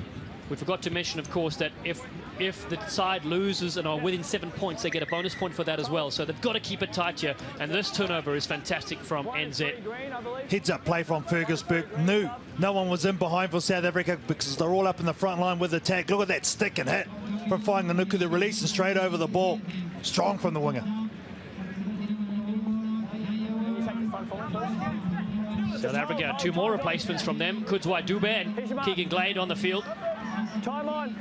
we forgot to mention, of course, that if if the side loses and are within 7 points, they get a bonus point for that as well. So they've got to keep it tight here. And this turnover is fantastic from NZ. Heads up play from Fergusburg. Knew no one was in behind for South Africa because they're all up in the front line with the tag. Look at that stick and hit from Whanganuku. The release and straight over the ball. Strong from the winger. South Africa, 2 more replacements from them. Kudzwai Dube and Keegan Glade on the field. Time on.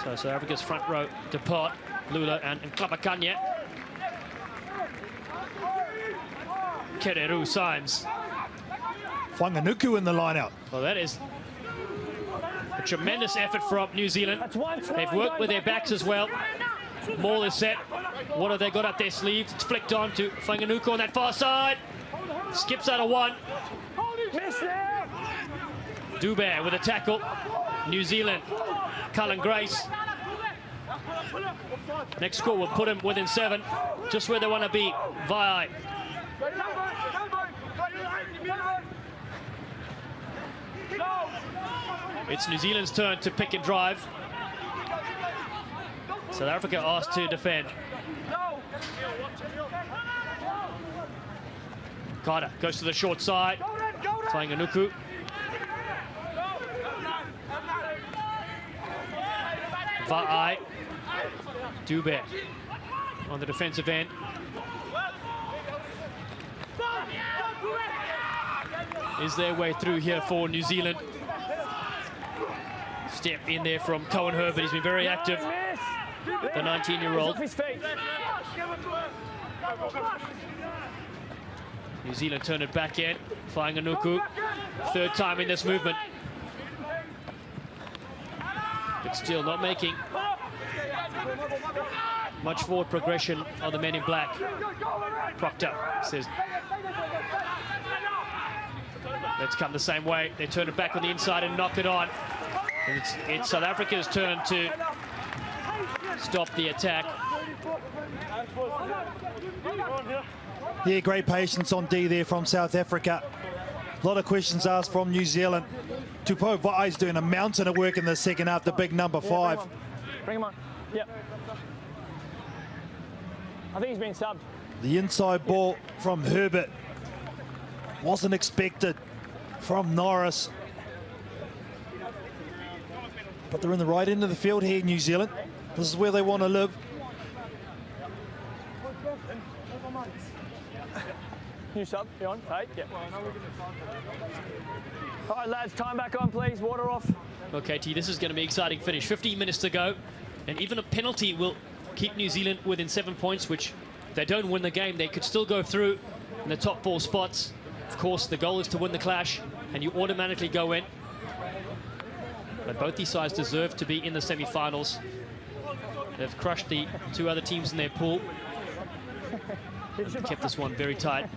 So South Africa's front row depart. Lula and Klapakanya. Kereru Symes. Whanganuku in the line out. Well, that is a tremendous effort from New Zealand. They've worked with their backs as well. Maul is set. What have they got up their sleeves? It's flicked on to Whanganuku on that far side. Skips out of 1. Dube with a tackle. New Zealand. Cullen Grace. Next score will put him within 7. Just where they want to be. Vai. It's New Zealand's turn to pick and drive. South Africa asked to defend. Carter goes to the short side. Whanganuku. Vai. Dube on the defensive end. Is their way through here for New Zealand. Step in there from Cohen Herbert. He's been very active. The 19-year-old. New Zealand turn it back in. Whanganuku. 3rd time in this movement. But still not making much forward progression on the men in black. Proctor says, let's come the same way. They turn it back on the inside and knock it on. And it's South Africa's turn to stop the attack. Yeah, great patience on D there from South Africa. A lot of questions asked from New Zealand. Tupou Vai's doing a mountain of work in the second half, the big number 5. Bring him on. Yep. I think he's been subbed. The inside ball from Herbert wasn't expected from Norris. But they're in the right end of the field here, New Zealand. This is where they want to live. New sub, you on? Hey, yeah. All right, lads, time back on, please. Water off. Okay, T, this is going to be an exciting finish. 15 minutes to go. And even a penalty will keep New Zealand within 7 points, which if they don't win the game, they could still go through in the top 4 spots. Of course, the goal is to win the clash, and you automatically go in. But both these sides deserve to be in the semi-finals. They've crushed the 2 other teams in their pool. They've kept this one very tight.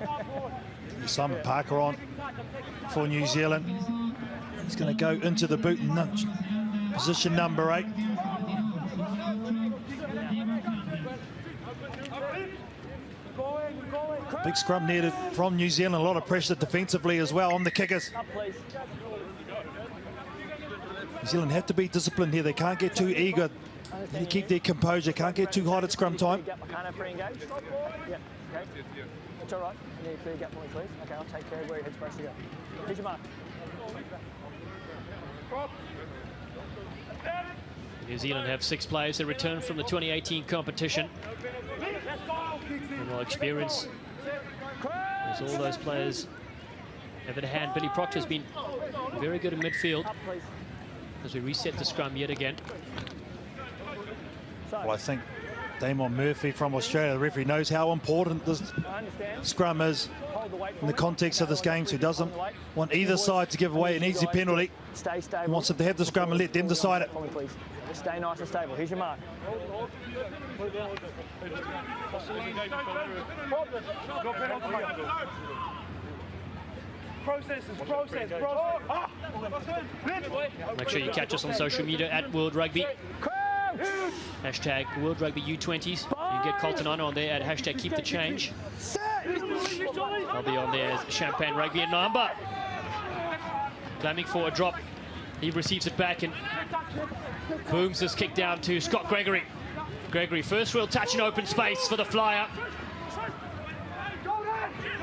Simon Parker on for New Zealand. He's going to go into the boot and nudge. Position number 8. Big scrum needed from New Zealand. A lot of pressure defensively as well on the kickers. New Zealand have to be disciplined here. They can't get too eager. They keep their composure. Can't get too hot at scrum time. It's all right. You need a clear gap for me, please. Okay, I'll take care of where your head's supposed to go. Here's your mark. New Zealand have 6 players that return from the 2018 competition. And while experience, as all those players have at hand, Billy Proctor has been very good in midfield as we reset the scrum yet again. Well, I think Damon Murphy from Australia, the referee, knows how important this scrum is in the context of this game, so he doesn't want either side to give away an easy penalty. Stay stable. He wants them to have the scrum and let them decide it. Just stay nice and stable. Here's your mark. Make sure you catch us on social media at World Rugby. Hashtag World Rugby U20s. You can get Colton on there at hashtag Keep the Change. I'll be on there as Champagne Rugby and Namba. Claiming for a drop He receives it back and booms this kick down to Scott Gregory. Gregory, first real touch in open space for the flyer.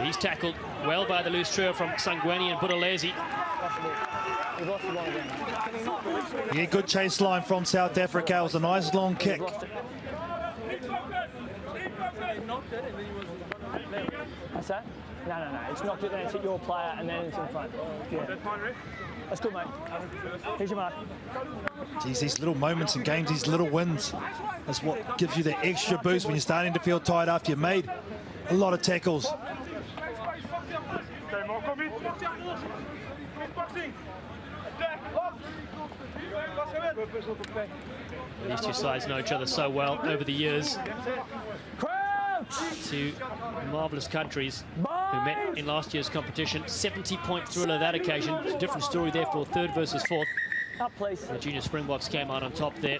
He's tackled well by the loose trio from Sangweni and Buthelezi. Yeah, good chase line from South Africa. It was a nice long kick. What's that? No. It's knocked it, then it's hit your player, and then it's in front. Yeah. That's good, mate. Here's your mark. Geez, these little moments in games, these little wins, that's what gives you the extra boost when you're starting to feel tired after you've made a lot of tackles. These two sides know each other so well over the years. Two marvellous countries who met in last year's competition. 70-point thriller that occasion. It's a different story there for third versus fourth. Up, please. The junior Springboks came out on top there.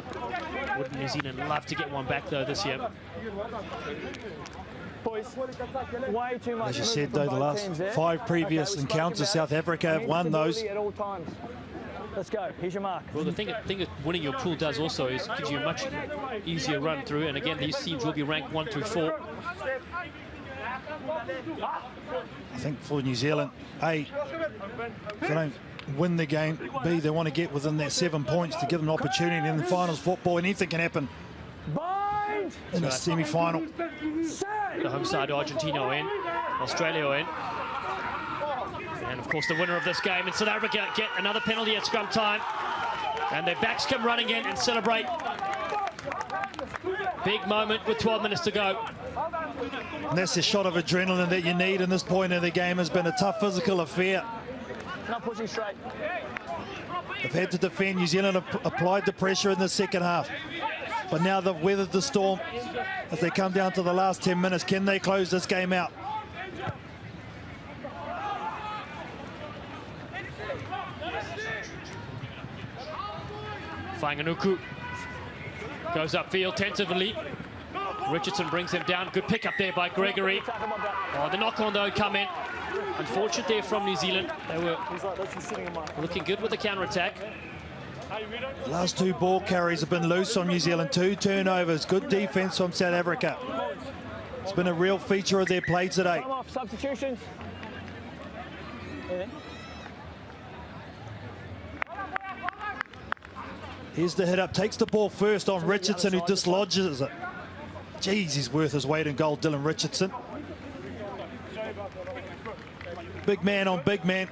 Wouldn't New Zealand love to get one back though this year? Boys, way too much. As you said though, the last 5 previous encounters, South Africa have won those. At all times. Let's go. Here's your mark. Well, the thing that winning your pool does also is gives you a much easier run through. And again, these teams will be ranked 1 through 4. I think for New Zealand, A, if they don't win the game, B, they want to get within that 7 points to give them an opportunity in the finals football. Anything can happen in the semi-final. The home side, Argentina are in, Australia are in. And of course the winner of this game in South Africa get another penalty at scrum time. And their backs come running in and celebrate. Big moment with 12 minutes to go. And that's the shot of adrenaline that you need in this point of the game. Has been a tough physical affair. Not pushing straight. They've had to defend. New Zealand have applied the pressure in the second half. But now they've weathered the storm as they come down to the last 10 minutes. Can they close this game out? Whanganuku goes upfield tentatively. Richardson brings him down. Good pick up there by Gregory. Oh, the knock-on though come in. Unfortunate there from New Zealand. They were looking good with the counter-attack. The last 2 ball carries have been loose on New Zealand. 2 turnovers. Good defense from South Africa. It's been a real feature of their play today. Come off, substitutions. Here's the hit up. Takes the ball first on Richardson, who dislodges it. Jeez, he's worth his weight in gold, Dylan Richardson. Big man on big man.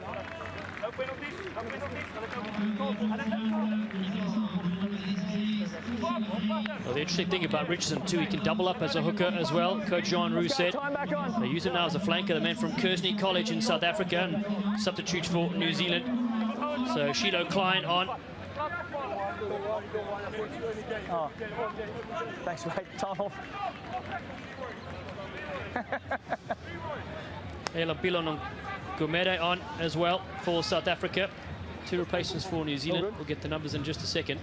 Well, the interesting thing about Richardson too, he can double up as a hooker as well. Coach Jean Roux said they use him now as a flanker. The man from Kearney College in South Africa and substitute for New Zealand. So Shiloh Klein on. Oh, thanks, mate. Time off. Ela Bilon Gumede on as well for South Africa. 2 replacements for New Zealand. We'll get the numbers in just a second.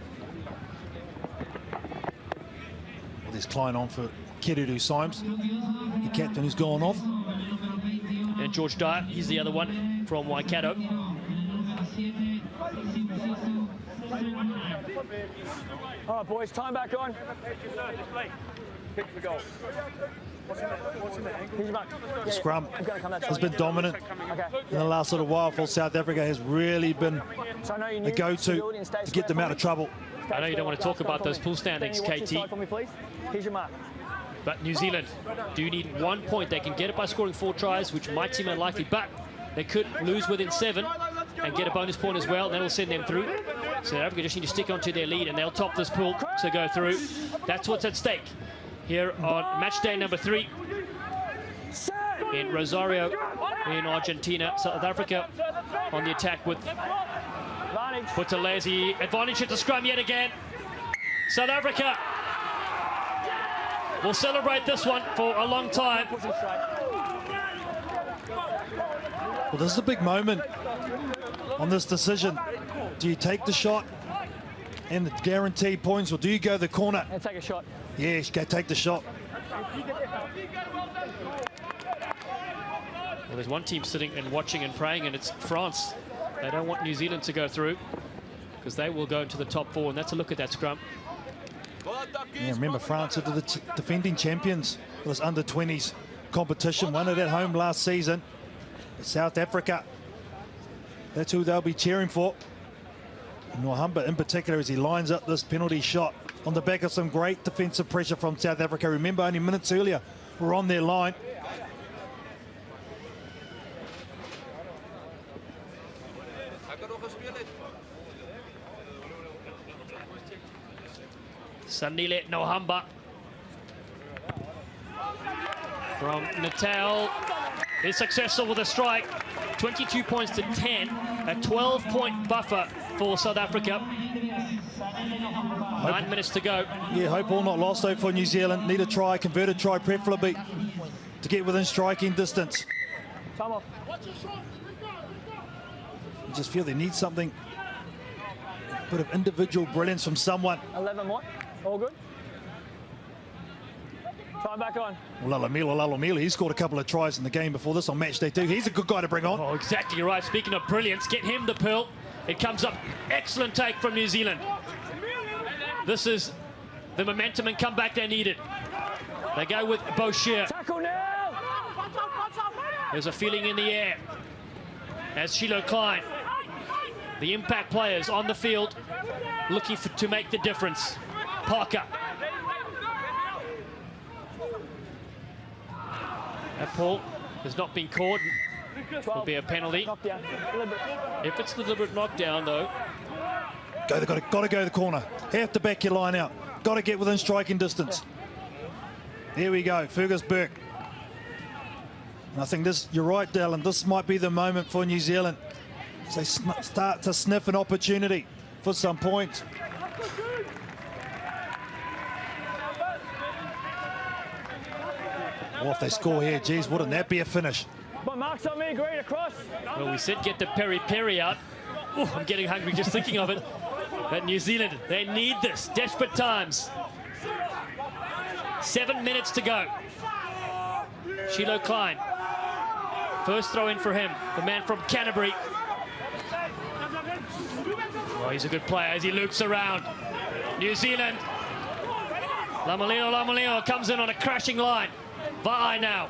Well, there's Klein on for Kereru Symes, the captain who's gone off. And George Dyer, he's the other one from Waikato. All right, boys, time back on. Pick the goal. Here's your mark. The scrum has been dominant Okay. in the last little while for South Africa. Has really been the go-to to get them out of trouble. I know you don't want to talk about those pool standings, KT. Here's your mark. But New Zealand do need 1 point. They can get it by scoring 4 tries, which might seem unlikely, but they could lose within 7 and get a bonus point as well. That'll send them through. So South Africa just need to stick onto their lead and they'll top this pool to go through. That's what's at stake here on match day number 3 in Rosario in Argentina. South Africa on the attack with Buthelezi. Advantage at the scrum yet again. South Africa will celebrate this one for a long time. Well, this is a big moment on this decision. Do you take the shot and the guaranteed points, or do you go the corner? And take a shot. Yes, go take the shot. Well, there's one team sitting and watching and praying, and it's France. They don't want New Zealand to go through. because they will go into the top 4, and that's a look at that scrum. Yeah, remember France are the defending champions for this under-20s competition. Won it at home last season. South Africa, that's who they'll be cheering for. Nohamba in particular, as he lines up this penalty shot on the back of some great defensive pressure from South Africa. Remember, only minutes earlier, we're on their line. Sandile Nohamba from Natal is successful with a strike. 22 points to 10, a 12-point buffer for South Africa. 9 minutes to go. Yeah, hope all not lost though for New Zealand. Need a try, converted try preferably, to get within striking distance. Time off. I just feel they need something, a bit of individual brilliance from someone. 11 what? All good? Time back on. Lalamila, he scored a couple of tries in the game before this on match day too. He's a good guy to bring on. Oh, exactly right. Speaking of brilliance, get him the pearl. It comes up. Excellent take from New Zealand. This is the momentum and comeback they needed. They go with Boshier. Tackle now! There's a feeling in the air as Shiloh Klein, the impact players on the field, looking to make the difference. Parker. That ball has not been caught. Will be a penalty. Knockdown. If it's deliberate knockdown, though. Got to go to the corner. Have to back your line out. Got to get within striking distance. There we go, Fergus Burke. And I think this, you're right, Dallin, this might be the moment for New Zealand. As they start to sniff an opportunity for some points. Oh, if they score here, geez, wouldn't that be a finish? But marks on me, green across. Well, we said get the peri-peri out. Ooh, I'm getting hungry just thinking of it. But New Zealand, they need this. Desperate times. 7 minutes to go. Shiloh Klein. First throw in for him, the man from Canterbury. Oh, he's a good player as he loops around. New Zealand. Lamalino comes in on a crashing line. Vai now.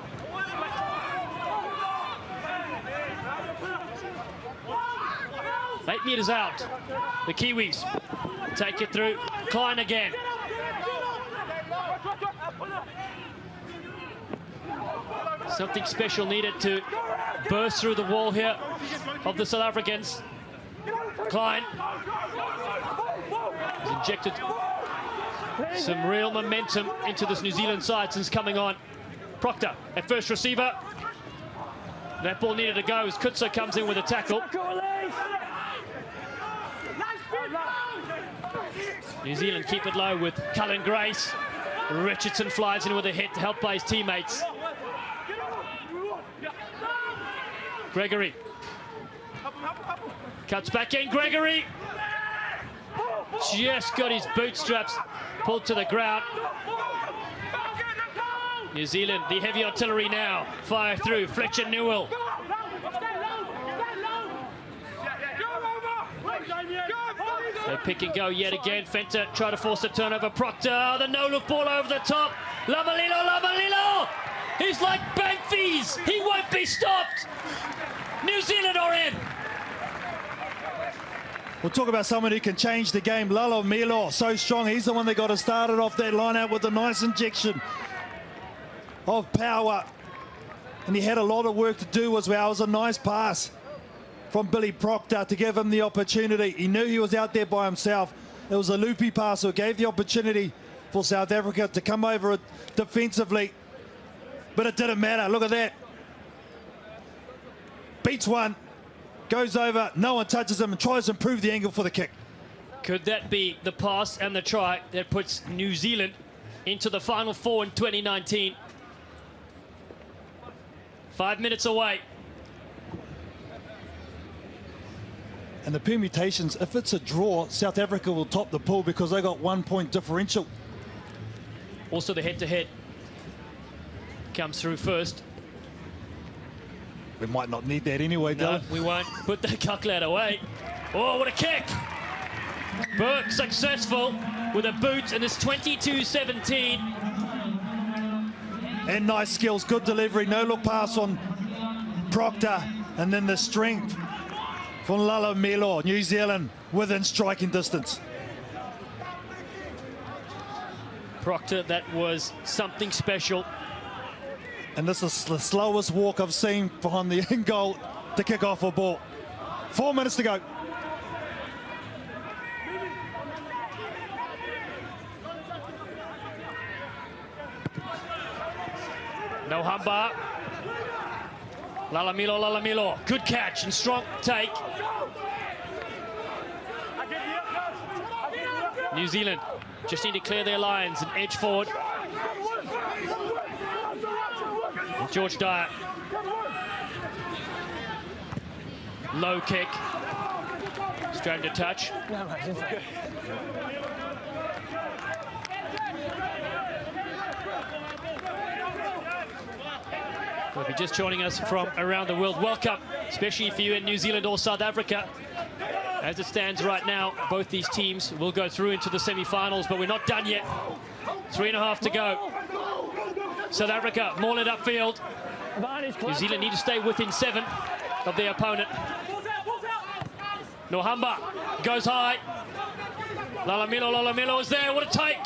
Eight meters out. The Kiwis take it through. Klein again. Something special needed to burst through the wall here of the South Africans. Klein has injected some real momentum into this New Zealand side since coming on. Proctor at first receiver. That ball needed to go as Kutsa comes in with a tackle. New Zealand keep it low with Cullen Grace. Richardson flies in with a hit to help by his teammates. Gregory cuts back in. Gregory just got his bootstraps pulled to the ground. New Zealand, the heavy artillery now. Fire through. Fletcher Newell. They pick and go yet again. Fenter try to force a turnover. Proctor, the no-look ball over the top. Lamalilo! He's like bank fees. He won't be stopped. New Zealand are in. We'll talk about someone who can change the game. Lalo Milo, so strong. He's the one that got us started off that line out with a nice injection of power. And he had a lot of work to do as well. It was a nice pass from Billy Proctor to give him the opportunity. He knew he was out there by himself. It was a loopy pass, so it gave the opportunity for South Africa to come over it defensively. But it didn't matter. Look at that. Beats one, goes over, no one touches him, and tries to improve the angle for the kick. Could that be the pass and the try that puts New Zealand into the Final Four in 2019? 5 minutes away. And the permutations, if it's a draw, South Africa will top the pool because they got 1 point differential. Also the head-to-head comes through first. We might not need that anyway, No, Dylan. we won't. Put the calculator away. Oh, what a kick! Burke successful with a boot, and it's 22-17. And nice skills, good delivery, no look pass on Proctor, and then the strength from Lalamilo, New Zealand within striking distance. Proctor, that was something special. And this is the slowest walk I've seen behind the end goal to kick off a ball. 4 minutes to go. No Humber. Lalamilo. Good catch and strong take. New Zealand just need to clear their lines and edge forward. And George Dyer. Low kick. Straight to touch. If you're just joining us from around the world, welcome, especially for you in New Zealand or South Africa. As it stands right now, both these teams will go through into the semi-finals, but we're not done yet. 3.5 to go. South Africa maul it upfield. New Zealand need to stay within 7 of their opponent. Nohamba goes high. Lalamilo is there. What a take!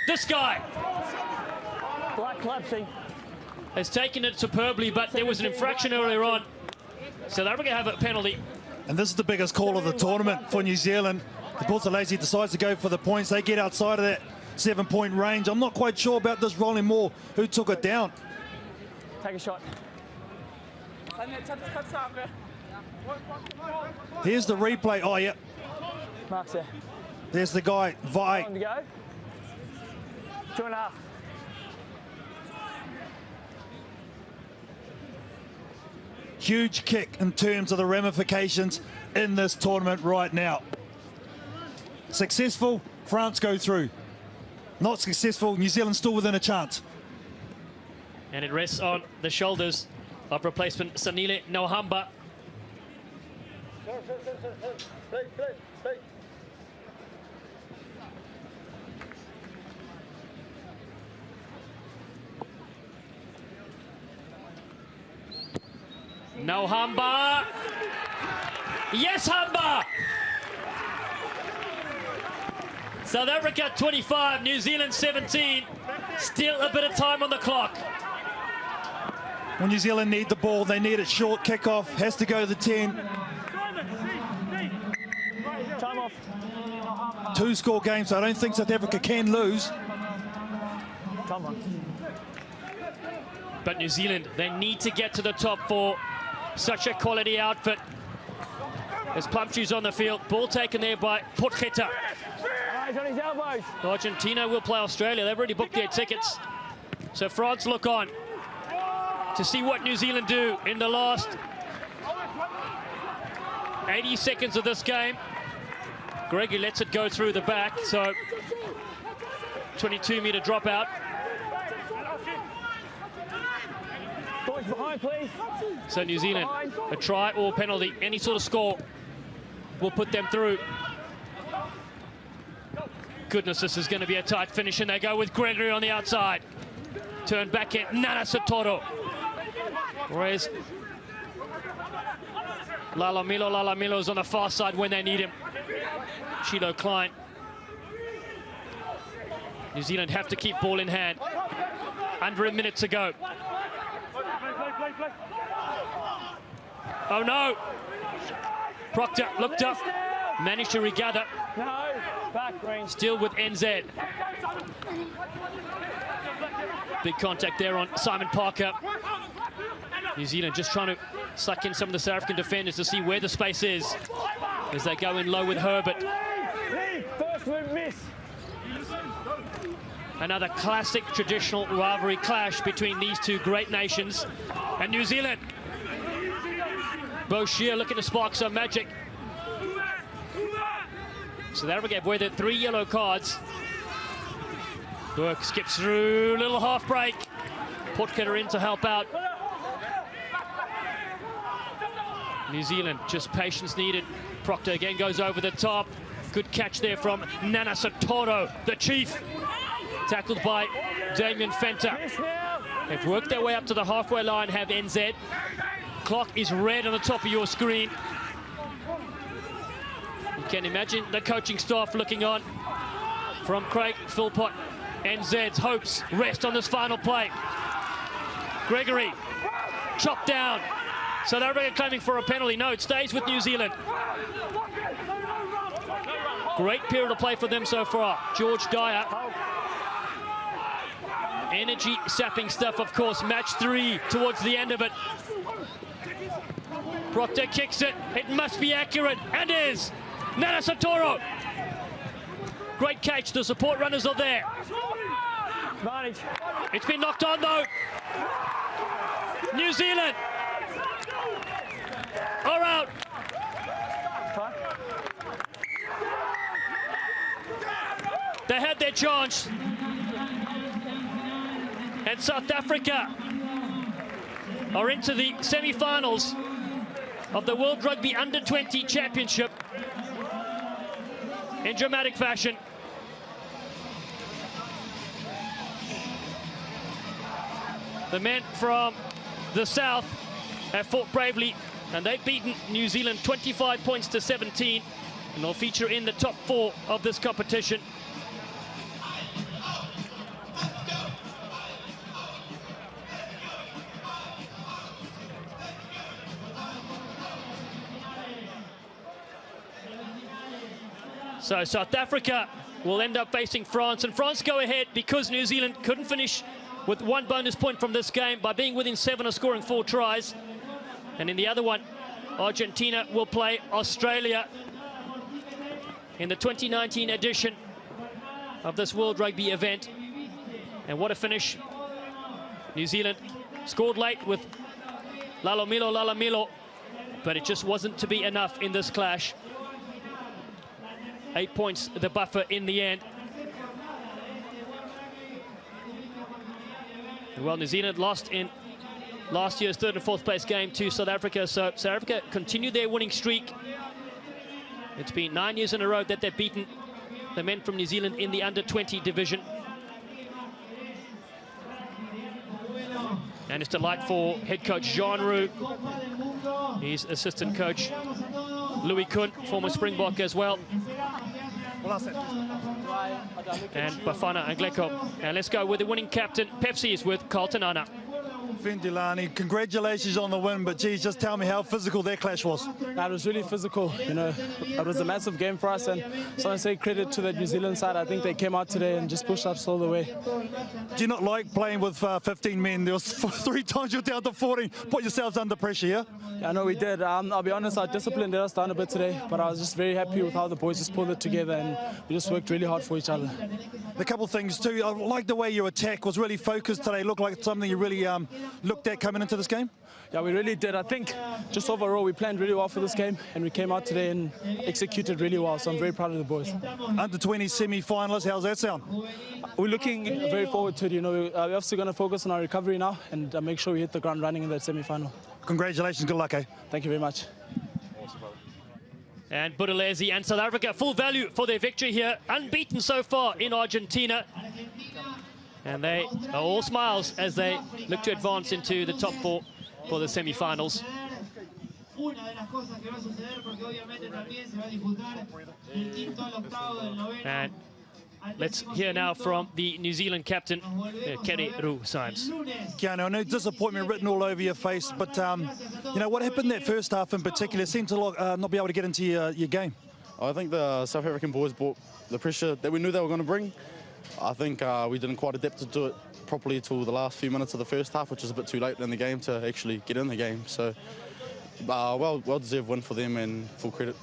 This guy has taken it superbly, but there was an infraction earlier on. South Africa have a penalty. And this is the biggest call of the tournament for New Zealand. The Buthelezi decides to go for the points. They get outside of that 7-point range. I'm not quite sure about this Rolling Moore, who took it down. Take a shot. Here's the replay. Oh, yeah. Mark's there. There's the guy, Vi. Time to go. 2.5. Huge kick in terms of the ramifications in this tournament right now. Successful, France go through. Not successful, New Zealand still within a chance. And it rests on the shoulders of replacement Sanile Nohamba. No Humber. Yes, Humber. South Africa 25, New Zealand 17. Still a bit of time on the clock. When New Zealand need the ball, they need it short. Kickoff has to go to the 10. Time off. 2-score game, so I don't think South Africa can lose. Time on. But New Zealand, they need to get to the top 4. Such a quality outfit. There's Plumshoes on the field. Ball taken there by Potgeta. Eyes on his elbows. Argentina will play Australia. They've already booked their tickets. So France look on to see what New Zealand do in the last 80 seconds of this game. Gregory lets it go through the back. So 22-meter dropout. Boys behind, please. So New Zealand, a try or penalty, any sort of score will put them through. Goodness, this is going to be a tight finish, and they go with Gregory on the outside. Turn back in, Nana Satoro. Whereas Lalamilo's on the far side when they need him. Shiloh Klein. New Zealand have to keep ball in hand. Under a minute to go. Oh no! Proctor looked up, managed to regather. No, back green. Still with NZ. Big contact there on Simon Parker. New Zealand just trying to suck in some of the South African defenders to see where the space is as they go in low with Herbert. First move miss. Another classic traditional rivalry clash between these two great nations. And New Zealand. Bo Shear looking to spark some magic. So South Africa with the 3 yellow cards. Burke skips through, little half break. Potgeta in to help out. New Zealand, just patience needed. Proctor again goes over the top. Good catch there from Nana Satoro, the chief. Tackled by Damien Fenter. They've worked their way up to the halfway line, have NZ. Clock is red on the top of your screen. You can imagine the coaching staff looking on. From Craig Philpott, NZ's hopes rest on this final play. Gregory, chopped down. South Africa claiming for a penalty. No, it stays with New Zealand. Great period of play for them so far. George Dyer. Energy sapping stuff, of course. Match 3 towards the end of it. Proctor kicks it. It must be accurate, and is. Nana Satoro. Great catch. The support runners are there. It's been knocked on, though. New Zealand are out. They had their chance. And South Africa are into the semi-finals of the World Rugby U20 Championship in dramatic fashion. The men from the South have fought bravely, and they've beaten New Zealand 25 points to 17, and they'll feature in the top 4 of this competition. So South Africa will end up facing France, and France go ahead because New Zealand couldn't finish with 1 bonus point from this game by being within 7 or scoring 4 tries. And in the other one, Argentina will play Australia in the 2019 edition of this World Rugby event. And what a finish. New Zealand scored late with Lalomilo, but it just wasn't to be enough in this clash. 8 points the buffer in the end. Well, New Zealand lost in last year's 3rd and 4th place game to South Africa, so South Africa continued their winning streak. It's been 9 years in a row that they've beaten the men from New Zealand in the under-20 division. And it's a delight for head coach Jean Roux, his assistant coach Louis Kuhn, former Springbok as well, and Bafana Angleko. And let's go with the winning captain. Pepsi is with Carlton Ana. Findilani, congratulations on the win, but geez, just tell me how physical that clash was. It was really physical, you know. It was a massive game for us, and so I say credit to the New Zealand side. I think they came out today and just pushed us all the way. Do you not like playing with 15 men? There was 3 times you're down to 14. Put yourselves under pressure, yeah? Yeah, I know we did. I'll be honest, our discipline let us down a bit today, but I was just very happy with how the boys just pulled it together, and we just worked really hard for each other. A couple of things too. I like the way your attack was really focused today. Looked like something you really looked at coming into this game. Yeah, we really did. I think just overall we planned really well for this game, and we came out today and executed really well, so I'm very proud of the boys. Under-20 semi-finalists, how's that sound? We're looking very forward to it. You know, we're obviously going to focus on our recovery now and make sure we hit the ground running in that semi-final. Congratulations, good luck, eh? Thank you very much. And Buthelezi and South Africa, full value for their victory here. Unbeaten so far in Argentina. And they are all smiles as they look to advance into the top 4 for the semi-finals. And let's hear now from the New Zealand captain, Kerry Roux Symes. Keanu, I know disappointment written all over your face, but you know, what happened in that first half in particular seemed to not be able to get into your game? I think the South African boys brought the pressure that we knew they were going to bring. I think we didn't quite adapt to it properly until the last few minutes of the first half, which is a bit too late in the game to actually get in the game. So, well-deserved win for them and full credit.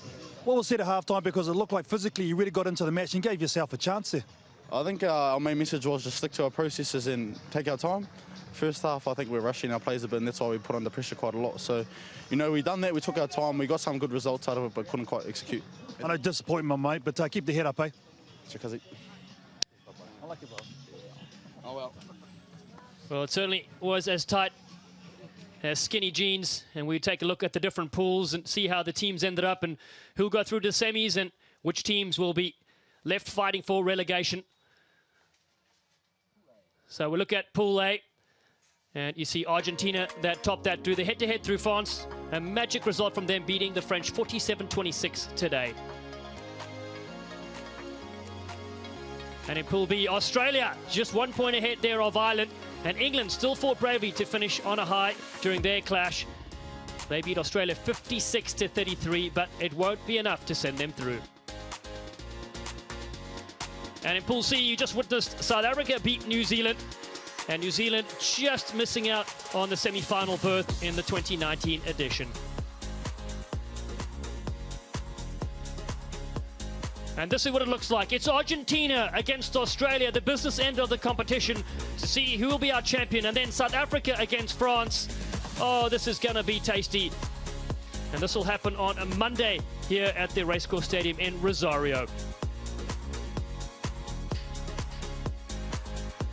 What was said at halftime, because it looked like physically you really got into the match and gave yourself a chance there? I think our main message was just stick to our processes and take our time. First half, I think we're rushing our plays a bit, and that's why we put under pressure quite a lot. So, you know, we done that, we took our time, we got some good results out of it, but couldn't quite execute. I know disappointment, mate, but keep the head up, eh? I like you, bro. Oh, well. Well, it certainly was as tight as skinny jeans, and we take a look at the different pools and see how the teams ended up and who'll go through to the semis and which teams will be left fighting for relegation. So we look at Pool A, and you see Argentina that topped that through the head-to-head through France. A magic result from them beating the French 47-26 today. And in Pool B, Australia just 1 point ahead there of Ireland, and England still fought bravely to finish on a high during their clash. They beat Australia 56-33, but it won't be enough to send them through. And in Pool C, you just witnessed South Africa beat New Zealand, and New Zealand just missing out on the semi-final berth in the 2019 edition. And this is what it looks like. It's Argentina against Australia, the business end of the competition, to see who will be our champion. And then South Africa against France. Oh, this is going to be tasty. And this will happen on a Monday here at the Racecourse Stadium in Rosario.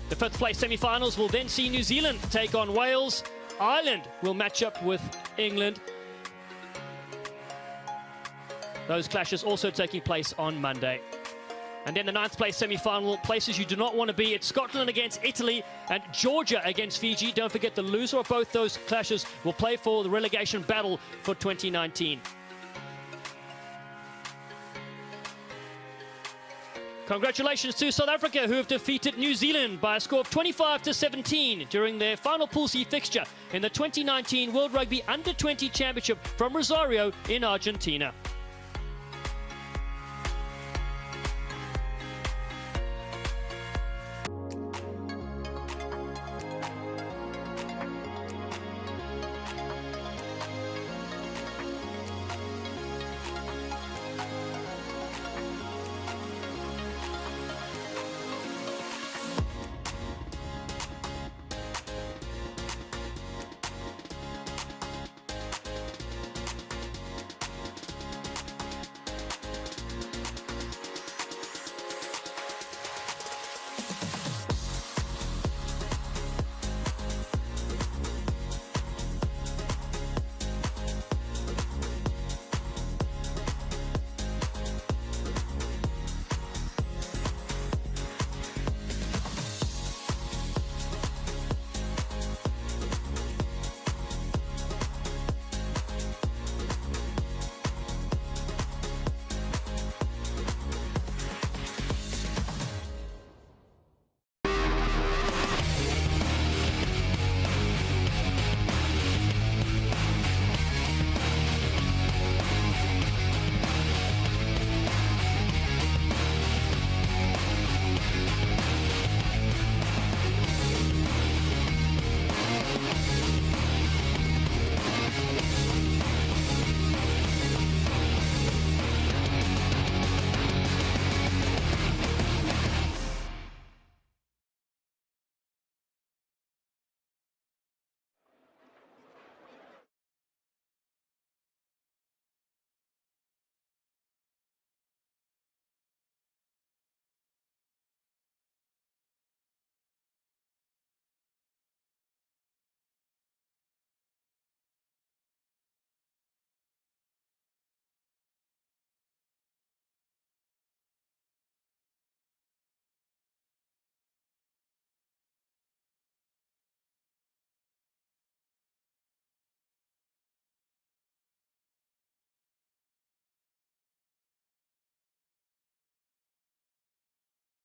The fifth place semi-finals will then see New Zealand take on Wales. Ireland will match up with England. Those clashes also taking place on Monday. And then the ninth place semi-final, places you do not want to be. It's Scotland against Italy and Georgia against Fiji. Don't forget, the loser of both those clashes will play for the relegation battle for 2019. Congratulations to South Africa, who have defeated New Zealand by a score of 25-17 during their final Pool C fixture in the 2019 World Rugby U20 Championship from Rosario in Argentina.